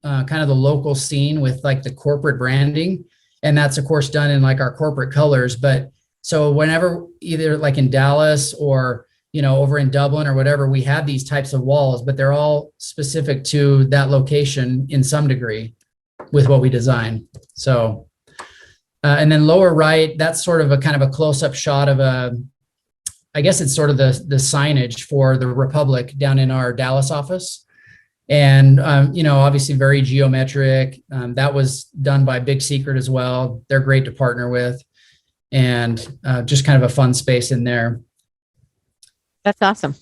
kind of the local scene with like the corporate branding. And that's, of course, done in like our corporate colors. But so whenever, either like in Dallas or, over in Dublin or whatever, we have these types of walls, but they're all specific to that location in some degree with what we design. So, and then lower right, that's sort of a kind of a close-up shot of I guess it's sort of the signage for the Republic down in our Dallas office. And, obviously very geometric. That was done by Big Secret as well. They're great to partner with, and just kind of a fun space in there. That's awesome.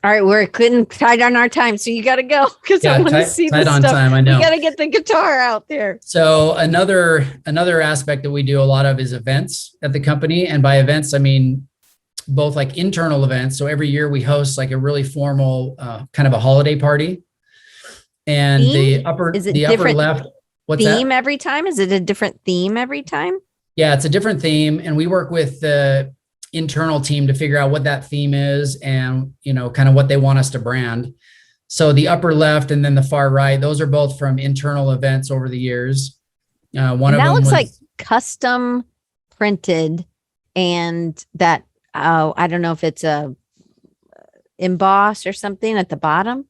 All right, we're tight on our time, so you got to go because I want to see the stuff. Time, I know. We got to get the guitar out there. So another aspect that we do a lot of is events at the company, and by events I mean both like internal events. So every year we host like a really formal kind of a holiday party. And theme? the upper left, what's theme that? Every time? Is it a different theme every time? Yeah, it's a different theme, and we work with the internal team to figure out what that theme is and, kind of what they want us to brand. So the upper left and then the far right, those are both from internal events over the years. One of them looks like custom printed, and that oh, I don't know if it's a emboss or something at the bottom.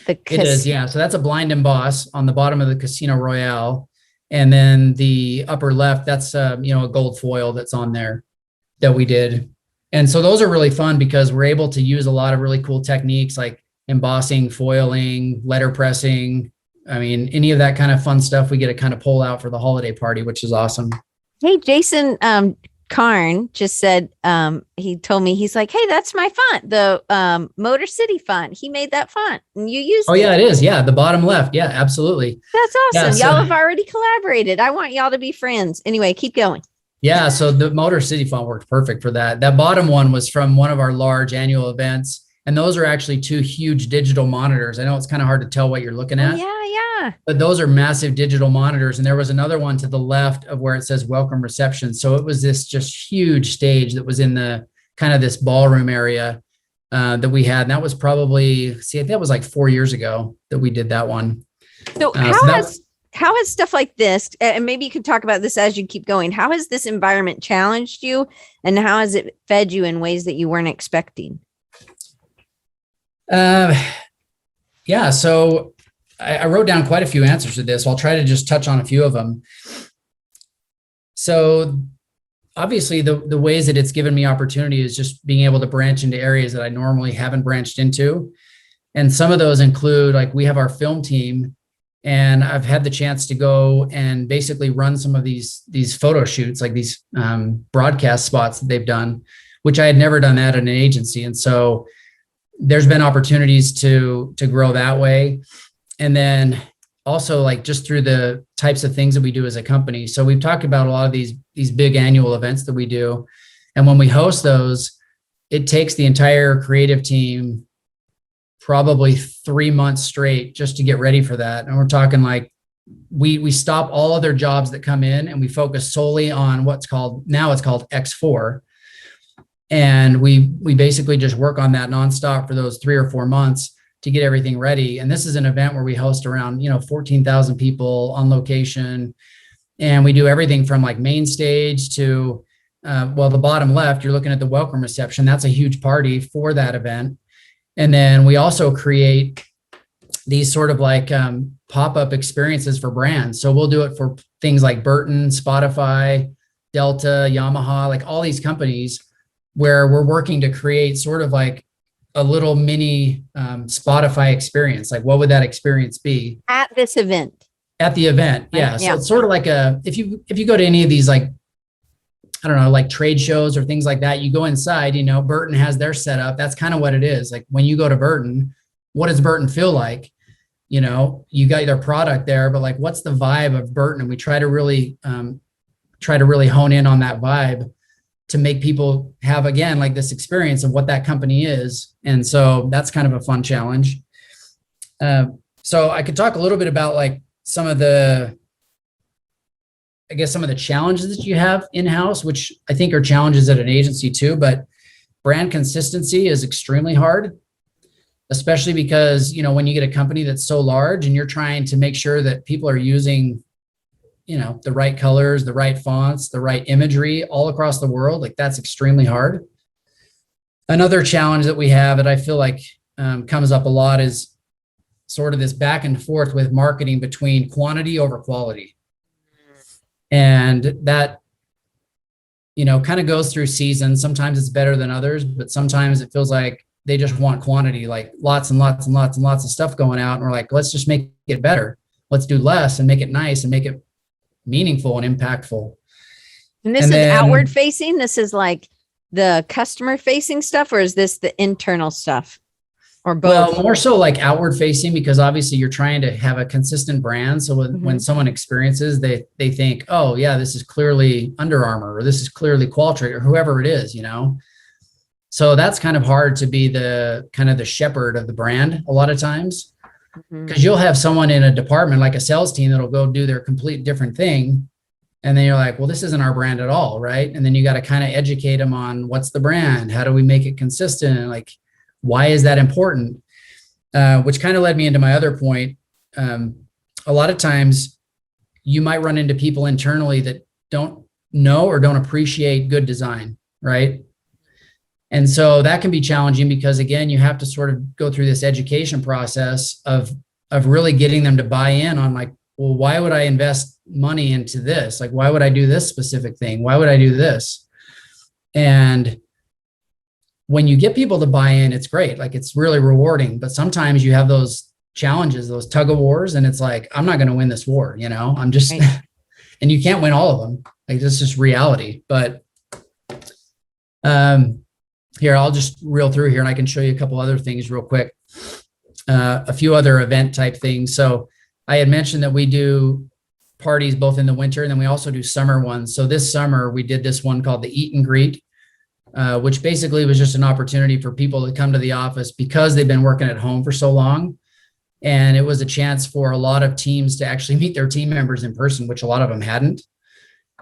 It is, yeah. So that's a blind emboss on the bottom of the Casino Royale. And then the upper left, that's a gold foil that's on there that we did. And so those are really fun because we're able to use a lot of really cool techniques like embossing, foiling, letter pressing. I mean, any of that kind of fun stuff we get to kind of pull out for the holiday party, which is awesome. Hey, Jason Karn just said, he told me, he's like, hey, that's my font, the Motor City font. He made that font and you used it. Oh, yeah, it is. Yeah, the bottom left. Yeah, absolutely. That's awesome. Yeah, y'all have already collaborated. I want y'all to be friends. Anyway, keep going. Yeah, so the Motor City font worked perfect for that. That bottom one was from one of our large annual events. And those are actually two huge digital monitors. I know it's kind of hard to tell what you're looking at. Yeah. But those are massive digital monitors. And there was another one to the left of where it says welcome reception. So it was this just huge stage that was in the kind of this ballroom area that we had. And that was probably, that was like 4 years ago that we did that one. So how has stuff like this, and maybe you could talk about this as you keep going, how has this environment challenged you and how has it fed you in ways that you weren't expecting? Yeah, so I wrote down quite a few answers to this. I'll try to just touch on a few of them. So obviously the ways that it's given me opportunity is just being able to branch into areas that I normally haven't branched into. And some of those include, like, we have our film team, and I've had the chance to go and basically run some of these photo shoots, like these broadcast spots that they've done, which I had never done that at an agency. And so there's been opportunities to grow that way. And then also, like, just through the types of things that we do as a company. So we've talked about a lot of these big annual events that we do. And when we host those, it takes the entire creative team probably 3 months straight just to get ready for that. And we're talking like we stop all other jobs that come in and we focus solely on what's called X4. And we basically just work on that nonstop for those 3 or 4 months to get everything ready. And this is an event where we host around 14,000 people on location. And we do everything from like main stage to, the bottom left, you're looking at the welcome reception. That's a huge party for that event. And then we also create these sort of like pop-up experiences for brands. So we'll do it for things like Burton, Spotify, Delta, Yamaha, like all these companies where we're working to create sort of like a little mini Spotify experience. Like, what would that experience be at this event? At the event, yeah. So it's sort of like if you go to any of these, like, I don't know, like trade shows or things like that, you go inside, Burton has their setup. That's kind of what it is. Like, when you go to Burton, what does Burton feel like? You got their product there, but like, what's the vibe of Burton? And we try to really hone in on that vibe to make people have, again, like this experience of what that company is. And so that's kind of a fun challenge. So I could talk a little bit about like some of the challenges that you have in-house, which I think are challenges at an agency too, but brand consistency is extremely hard, especially because, when you get a company that's so large and you're trying to make sure that people are using, the right colors, the right fonts, the right imagery all across the world, like that's extremely hard. Another challenge that we have that I feel like comes up a lot is sort of this back and forth with marketing between quantity over quality. And that, kind of goes through seasons. Sometimes it's better than others, but sometimes it feels like they just want quantity, like lots and lots and lots and lots of stuff going out. And we're like, let's just make it better. Let's do less and make it nice and make it meaningful and impactful. And this is outward facing. This is like the customer facing stuff, or is this the internal stuff, or both? Well, more so like outward facing, because obviously you're trying to have a consistent brand. So when someone experiences, they think, oh yeah, this is clearly Under Armour, or this is clearly Qualtrics, or whoever it is, So that's kind of hard to be the kind of the shepherd of the brand a lot of times. Because you'll have someone in a department, like a sales team, that'll go do their complete different thing. And then you're like, well, this isn't our brand at all, right? And then you got to kind of educate them on what's the brand? How do we make it consistent? Like, why is that important? Which kind of led me into my other point. A lot of times you might run into people internally that don't know or don't appreciate good design, right? And so that can be challenging because, again, you have to sort of go through this education process of really getting them to buy in on like, well, why would I invest money into this? Like, why would I do this specific thing? Why would I do this? And when you get people to buy in, it's great. Like, it's really rewarding. But sometimes you have those challenges, those tug of wars, and it's like, I'm not going to win this war, I'm just, right. And you can't win all of them. Like, this is just reality. But here, I'll just reel through here and I can show you a couple other things real quick. A few other event type things. So I had mentioned that we do parties both in the winter and then we also do summer ones. So this summer we did this one called the Eat and Greet, which basically was just an opportunity for people to come to the office because they've been working at home for so long. And it was a chance for a lot of teams to actually meet their team members in person, which a lot of them hadn't.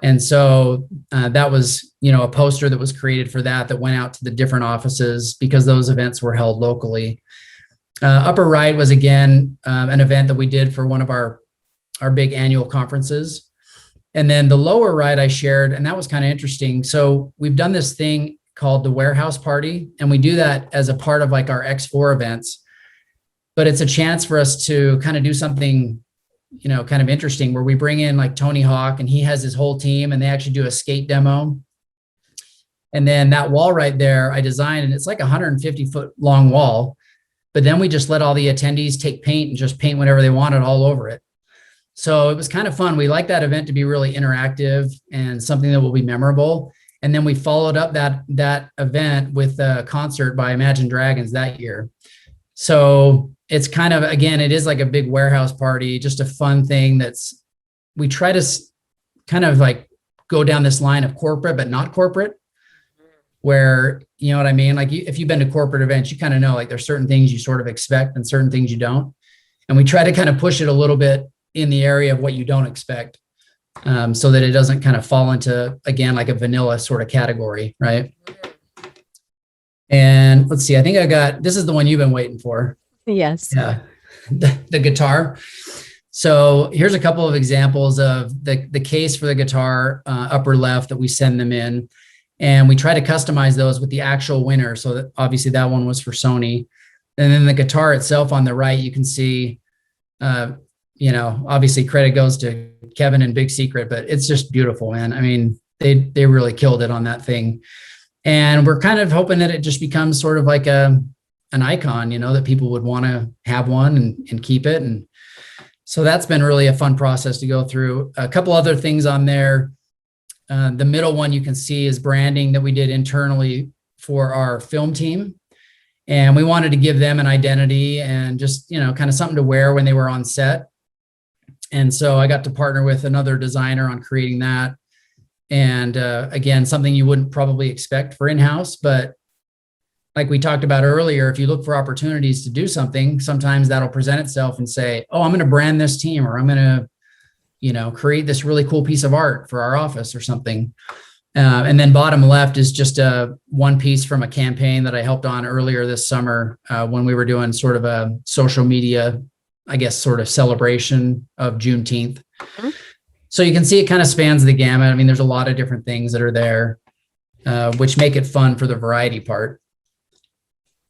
And so that was, a poster that was created for that went out to the different offices because those events were held locally. Upper right was, again, an event that we did for one of our big annual conferences. And then the lower right I shared, and that was kind of interesting. So we've done this thing called the Warehouse Party, and we do that as a part of like our X4 events. But it's a chance for us to kind of do something kind of interesting where we bring in like Tony Hawk and he has his whole team and they actually do a skate demo. And then that wall right there, I designed, and it's like a 150-foot long wall, but then we just let all the attendees take paint and just paint whatever they wanted all over it. So it was kind of fun. We like that event to be really interactive and something that will be memorable. And then we followed up that event with a concert by Imagine Dragons that year. So it's kind of, again, it is like a big warehouse party, just a fun thing we try to kind of like go down this line of corporate, but not corporate, where, you know what I mean? Like if you've been to corporate events, you kind of know, like there's certain things you sort of expect and certain things you don't. And we try to kind of push it a little bit in the area of what you don't expect, so that it doesn't kind of fall into, again, like a vanilla sort of category, right? And let's see, I think this is the one you've been waiting for. Yes. Yeah. The guitar. So here's a couple of examples of the case for the guitar, upper left, that we send them in. And we try to customize those with the actual winner. So that obviously that one was for Sony. And then the guitar itself on the right, you can see, obviously credit goes to Kevin and Big Secret, but it's just beautiful, man. I mean, they really killed it on that thing. And we're kind of hoping that it just becomes sort of like an icon, that people would want to have one and keep it. And so that's been really a fun process to go through. A couple other things on there. The middle one you can see is branding that we did internally for our film team. And we wanted to give them an identity and just, kind of something to wear when they were on set. And so I got to partner with another designer on creating that. And again, something you wouldn't probably expect for in-house, but like we talked about earlier, if you look for opportunities to do something, sometimes that'll present itself and say, oh, I'm going to brand this team, or I'm going to, create this really cool piece of art for our office or something. And then bottom left is just one piece from a campaign that I helped on earlier this summer when we were doing sort of a social media, I guess, sort of celebration of Juneteenth. Mm-hmm. So you can see it kind of spans the gamut. I mean, there's a lot of different things that are there, which make it fun for the variety part.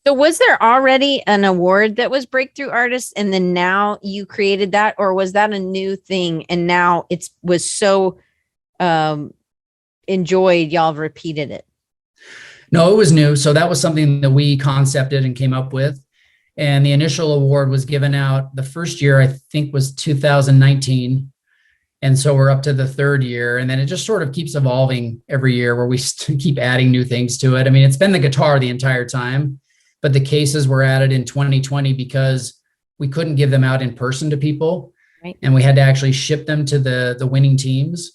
So was there already an award that was Breakthrough Artist and then now you created that, or was that a new thing and now it was so enjoyed, y'all have repeated it? No, it was new. So that was something that we concepted and came up with. And the initial award was given out the first year, I think was 2019. And so we're up to the third year. And then it just sort of keeps evolving every year where we keep adding new things to it. I mean, it's been the guitar the entire time, but the cases were added in 2020 because we couldn't give them out in person to people. Right. And we had to actually ship them to the winning teams.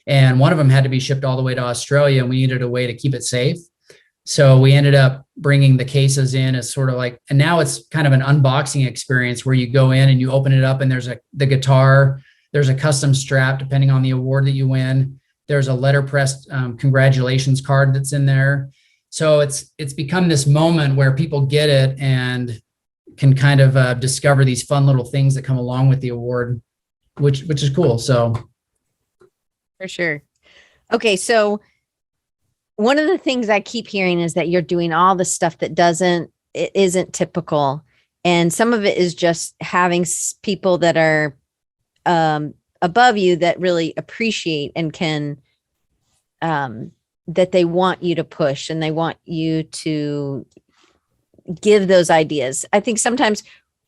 And one of them had to be shipped all the way to Australia, and we needed a way to keep it safe. So we ended up bringing the cases in as sort of like, and now it's kind of an unboxing experience where you go in and you open it up and there's the guitar, there's a custom strap depending on the award that you win. There's a letterpressed congratulations card that's in there. So it's become this moment where people get it and can kind of discover these fun little things that come along with the award, which is cool. So for sure. Okay, so one of the things I keep hearing is that you're doing all the stuff that it isn't typical. And some of it is just having people that are above you that really appreciate and can, that they want you to push and they want you to give those ideas. I think sometimes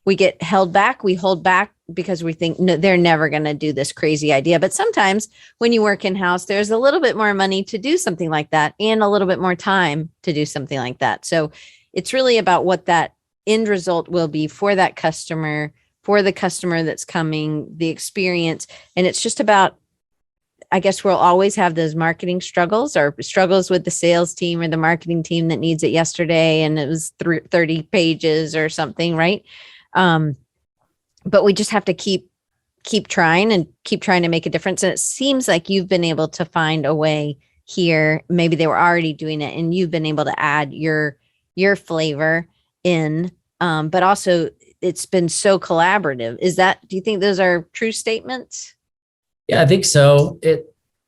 we get held back. We hold back because we think, no, they're never going to do this crazy idea. But sometimes when you work in-house, there's a little bit more money to do something like that and a little bit more time to do something like that. So it's really about what that end result will be for that customer, for the customer that's coming, the experience. And it's just about, I guess we'll always have those marketing struggles or struggles with the sales team or the marketing team that needs it yesterday. And it was 30 pages or something, right? But we just have to keep trying and keep trying to make a difference. And it seems like you've been able to find a way here. Maybe they were already doing it and you've been able to add your flavor in, but also it's been so collaborative. Do you think those are true statements? Yeah, I think so.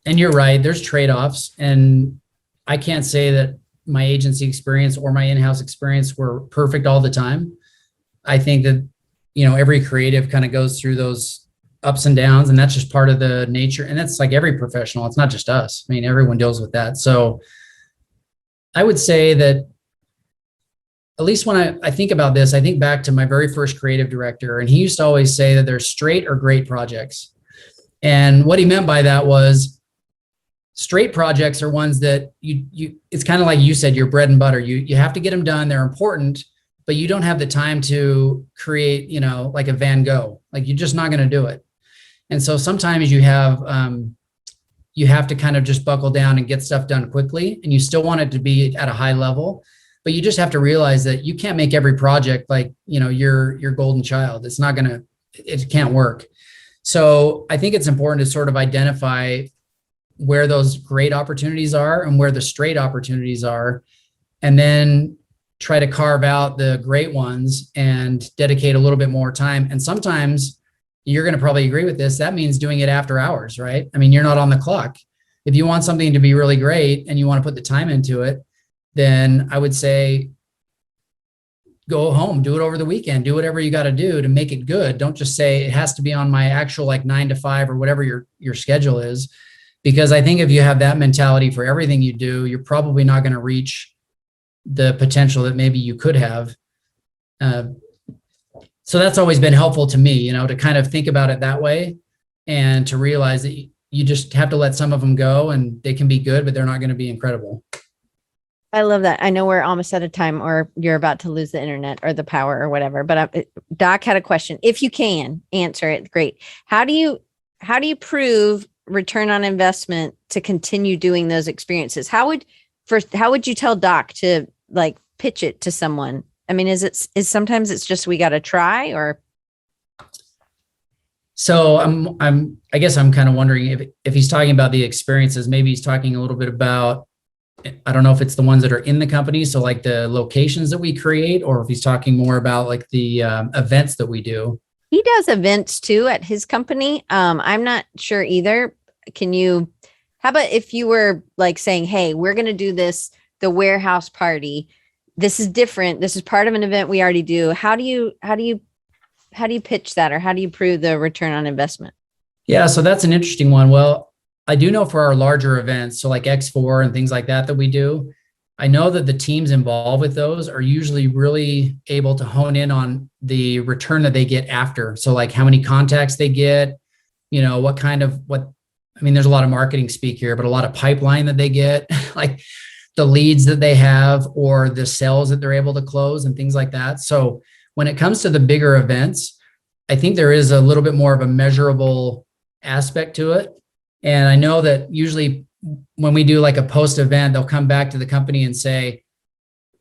And you're right. There's trade-offs, and I can't say that my agency experience or my in-house experience were perfect all the time. I think that, every creative kind of goes through those ups and downs, and that's just part of the nature. And that's like every professional. It's not just us. I mean, everyone deals with that. So I would say that at least when I think about this, I think back to my very first creative director, and he used to always say that there's straight or great projects. And what he meant by that was straight projects are ones that it's kind of like you said, your bread and butter. You have to get them done. They're important, but you don't have the time to create, like a Van Gogh. Like, you're just not going to do it. And so sometimes you have to kind of just buckle down and get stuff done quickly, and you still want it to be at a high level, but you just have to realize that you can't make every project like, your golden child. It can't work. So I think it's important to sort of identify where those great opportunities are and where the straight opportunities are, and then try to carve out the great ones and dedicate a little bit more time. And sometimes, you're going to probably agree with this, that means doing it after hours, right? I mean, you're not on the clock. If you want something to be really great and you want to put the time into it, then I would say go home, do it over the weekend, do whatever you got to do to make it good. Don't just say it has to be on my actual 9 to 5 or whatever your schedule is. Because I think if you have that mentality for everything you do, you're probably not going to reach the potential that maybe you could have. So that's always been helpful to me, to kind of think about it that way and to realize that you just have to let some of them go, and they can be good, but they're not going to be incredible. I love that. I know we're almost out of time, or you're about to lose the internet or the power or whatever, but Doc had a question. If you can answer it, great. How do you prove return on investment to continue doing those experiences? How would you tell Doc to pitch it to someone? I mean, is sometimes it's just, we got to try, or? So I guess I'm kind of wondering if he's talking about the experiences, maybe he's talking a little bit about, I don't know if it's the ones that are in the company, so like the locations that we create, or if he's talking more about like the events that we do. He does events too at his company. I'm not sure either. How about if you were saying, hey, we're going to do the warehouse party. This is different. This is part of an event we already do. How do you pitch that, or how do you prove the return on investment? Yeah, so that's an interesting one. Well, I do know for our larger events, so like X4 and things like that we do, I know that the teams involved with those are usually really able to hone in on the return that they get after. So like how many contacts they get, there's a lot of marketing speak here, but a lot of pipeline that they get, like the leads that they have or the sales that they're able to close and things like that. So when it comes to the bigger events, I think there is a little bit more of a measurable aspect to it. And I know that usually when we do like a post event, they'll come back to the company and say,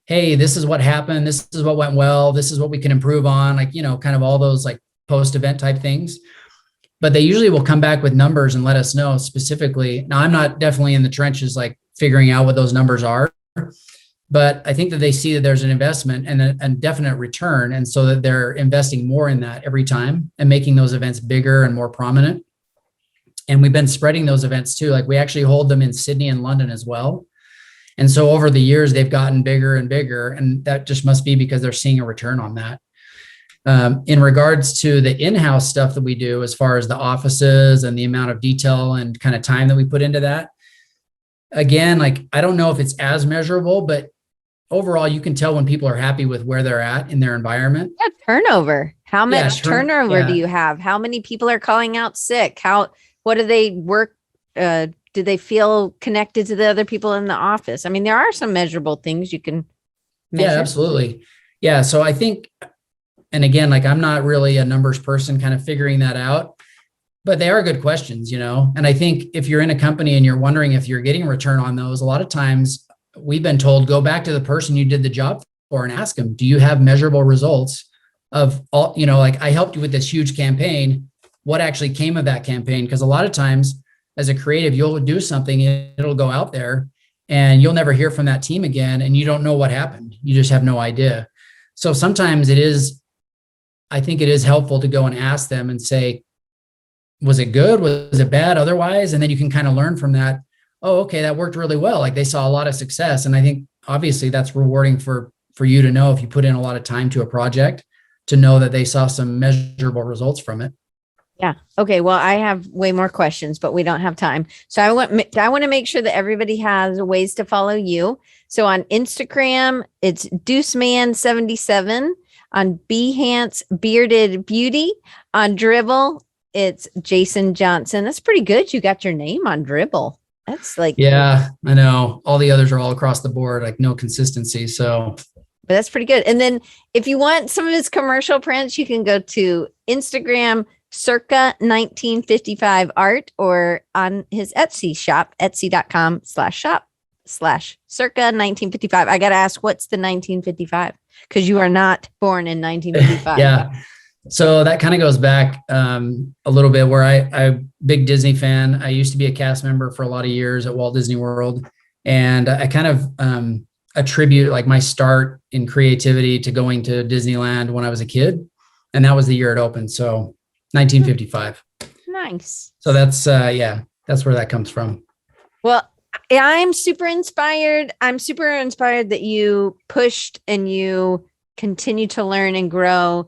hey, this is what happened. This is what went well. This is what we can improve on, kind of all those like post event type things. But they usually will come back with numbers and let us know specifically. Now, I'm not definitely in the trenches, like figuring out what those numbers are, but I think that they see that there's an investment and a definite return. And so that they're investing more in that every time and making those events bigger and more prominent. And we've been spreading those events too. Like we actually hold them in Sydney and London as well. And so over the years, they've gotten bigger and bigger. And that just must be because they're seeing a return on that. In regards to the in-house stuff that we do, as far as the offices and the amount of detail and kind of time that we put into that, again, like, I don't know if it's as measurable, but overall, you can tell when people are happy with where they're at in their environment. Yeah, turnover. How much turnover do yeah. you have? How many people are calling out sick? What do they work? Do they feel connected to the other people in the office? I mean, there are some measurable things you can measure. Yeah, absolutely. Yeah. So I think, and again, like, I'm not really a numbers person kind of figuring that out, but they are good questions, And I think if you're in a company and you're wondering if you're getting return on those, a lot of times we've been told, go back to the person you did the job for and ask them, do you have measurable results of all, like, I helped you with this huge campaign. What actually came of that campaign? Because a lot of times as a creative, you'll do something, it'll go out there and you'll never hear from that team again. And you don't know what happened. You just have no idea. So sometimes I think it is helpful to go and ask them and say, was it good? Was it bad otherwise? And then you can kind of learn from that. Oh, okay, that worked really well. Like, they saw a lot of success. And I think obviously that's rewarding for you to know, if you put in a lot of time to a project, to know that they saw some measurable results from it. Yeah. Okay. Well, I have way more questions, but we don't have time. So I want to make sure that everybody has ways to follow you. So on Instagram, it's Deuceman77. On Behance, Bearded Beauty. On Dribble, it's Jason Johnson. That's pretty good. You got your name on Dribble. That's like, yeah, I know. All the others are all across the board, like no consistency. So, but that's pretty good. And then if you want some of his commercial prints, you can go to Instagram, circa 1955 art, or on his Etsy shop, etsy.com/shop/circa 1955. I got to ask, what's the 1955? Because you are not born in 1955. Yeah. So that kind of goes back a little bit, where I'm big Disney fan. I used to be a cast member for a lot of years at Walt Disney World. And I kind of attribute like my start in creativity to going to Disneyland when I was a kid. And that was the year it opened. So 1955. Nice. So that's where that comes from. Well, I'm super inspired. I'm super inspired that you pushed and you continue to learn and grow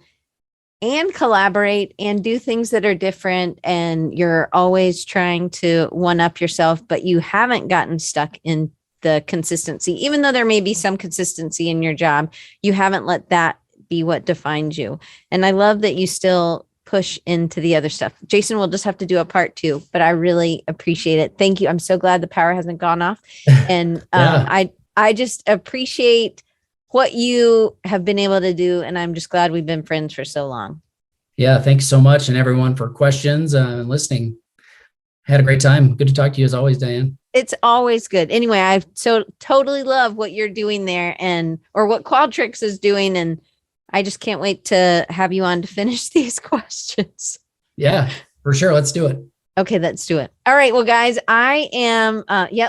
and collaborate and do things that are different. And you're always trying to one up yourself, but you haven't gotten stuck in the consistency. Even though there may be some consistency in your job, you haven't let that be what defines you. And I love that you still push into the other stuff. Jason, we'll just have to do a part 2, but I really appreciate it. Thank you. I'm so glad the power hasn't gone off. And I just appreciate what you have been able to do. And I'm just glad we've been friends for so long. Yeah. Thanks so much. And everyone for questions and listening. Had a great time. Good to talk to you as always, Diane. It's always good. Anyway, I so totally love what you're doing there or what Qualtrics is doing. And I just can't wait to have you on to finish these questions. Yeah, for sure. Let's do it. Okay, let's do it. All right. Well, guys, I am,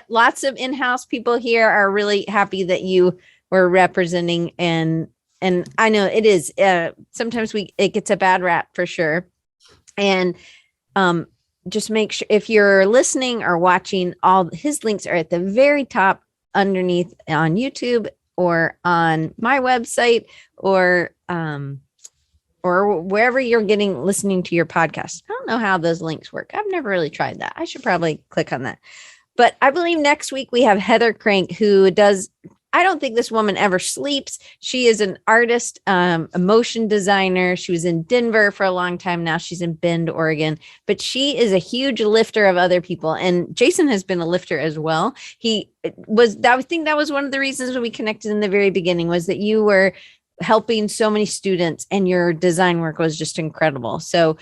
lots of in-house people here are really happy that you were representing, and I know it is, sometimes it gets a bad rap for sure. And, just make sure if you're listening or watching, all his links are at the very top underneath on YouTube or on my website or wherever you're listening to your podcast. I don't know how those links work. I've never really tried that. I should probably click on that. But I believe next week we have Heather Crank, who I don't think this woman ever sleeps. She is an artist, a motion designer. She was in Denver for a long time. Now she's in Bend, Oregon, but she is a huge lifter of other people. And Jason has been a lifter as well. I think that was one of the reasons when we connected in the very beginning, was that you were helping so many students and your design work was just incredible. So,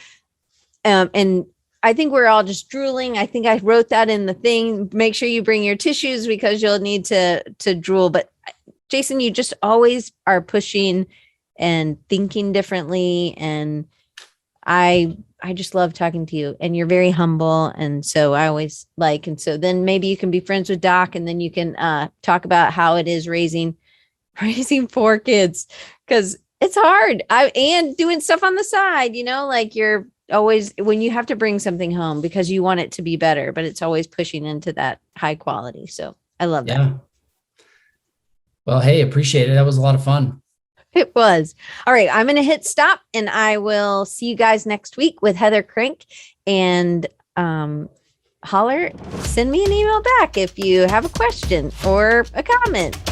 and I think we're all just drooling. I think I wrote that in the thing. Make sure you bring your tissues because you'll need to drool. But Jason, you just always are pushing and thinking differently. And I just love talking to you, and you're very humble. And so I always and so then maybe you can be friends with Doc, and then you can talk about how it is raising 4 kids, because it's hard. And doing stuff on the side, you're always, when you have to bring something home because you want it to be better, but it's always pushing into that high quality. So I love that. Well, hey, appreciate it. That was a lot of fun. It was. All right. I'm going to hit stop and I will see you guys next week with Heather Crink. And holler, send me an email back if you have a question or a comment.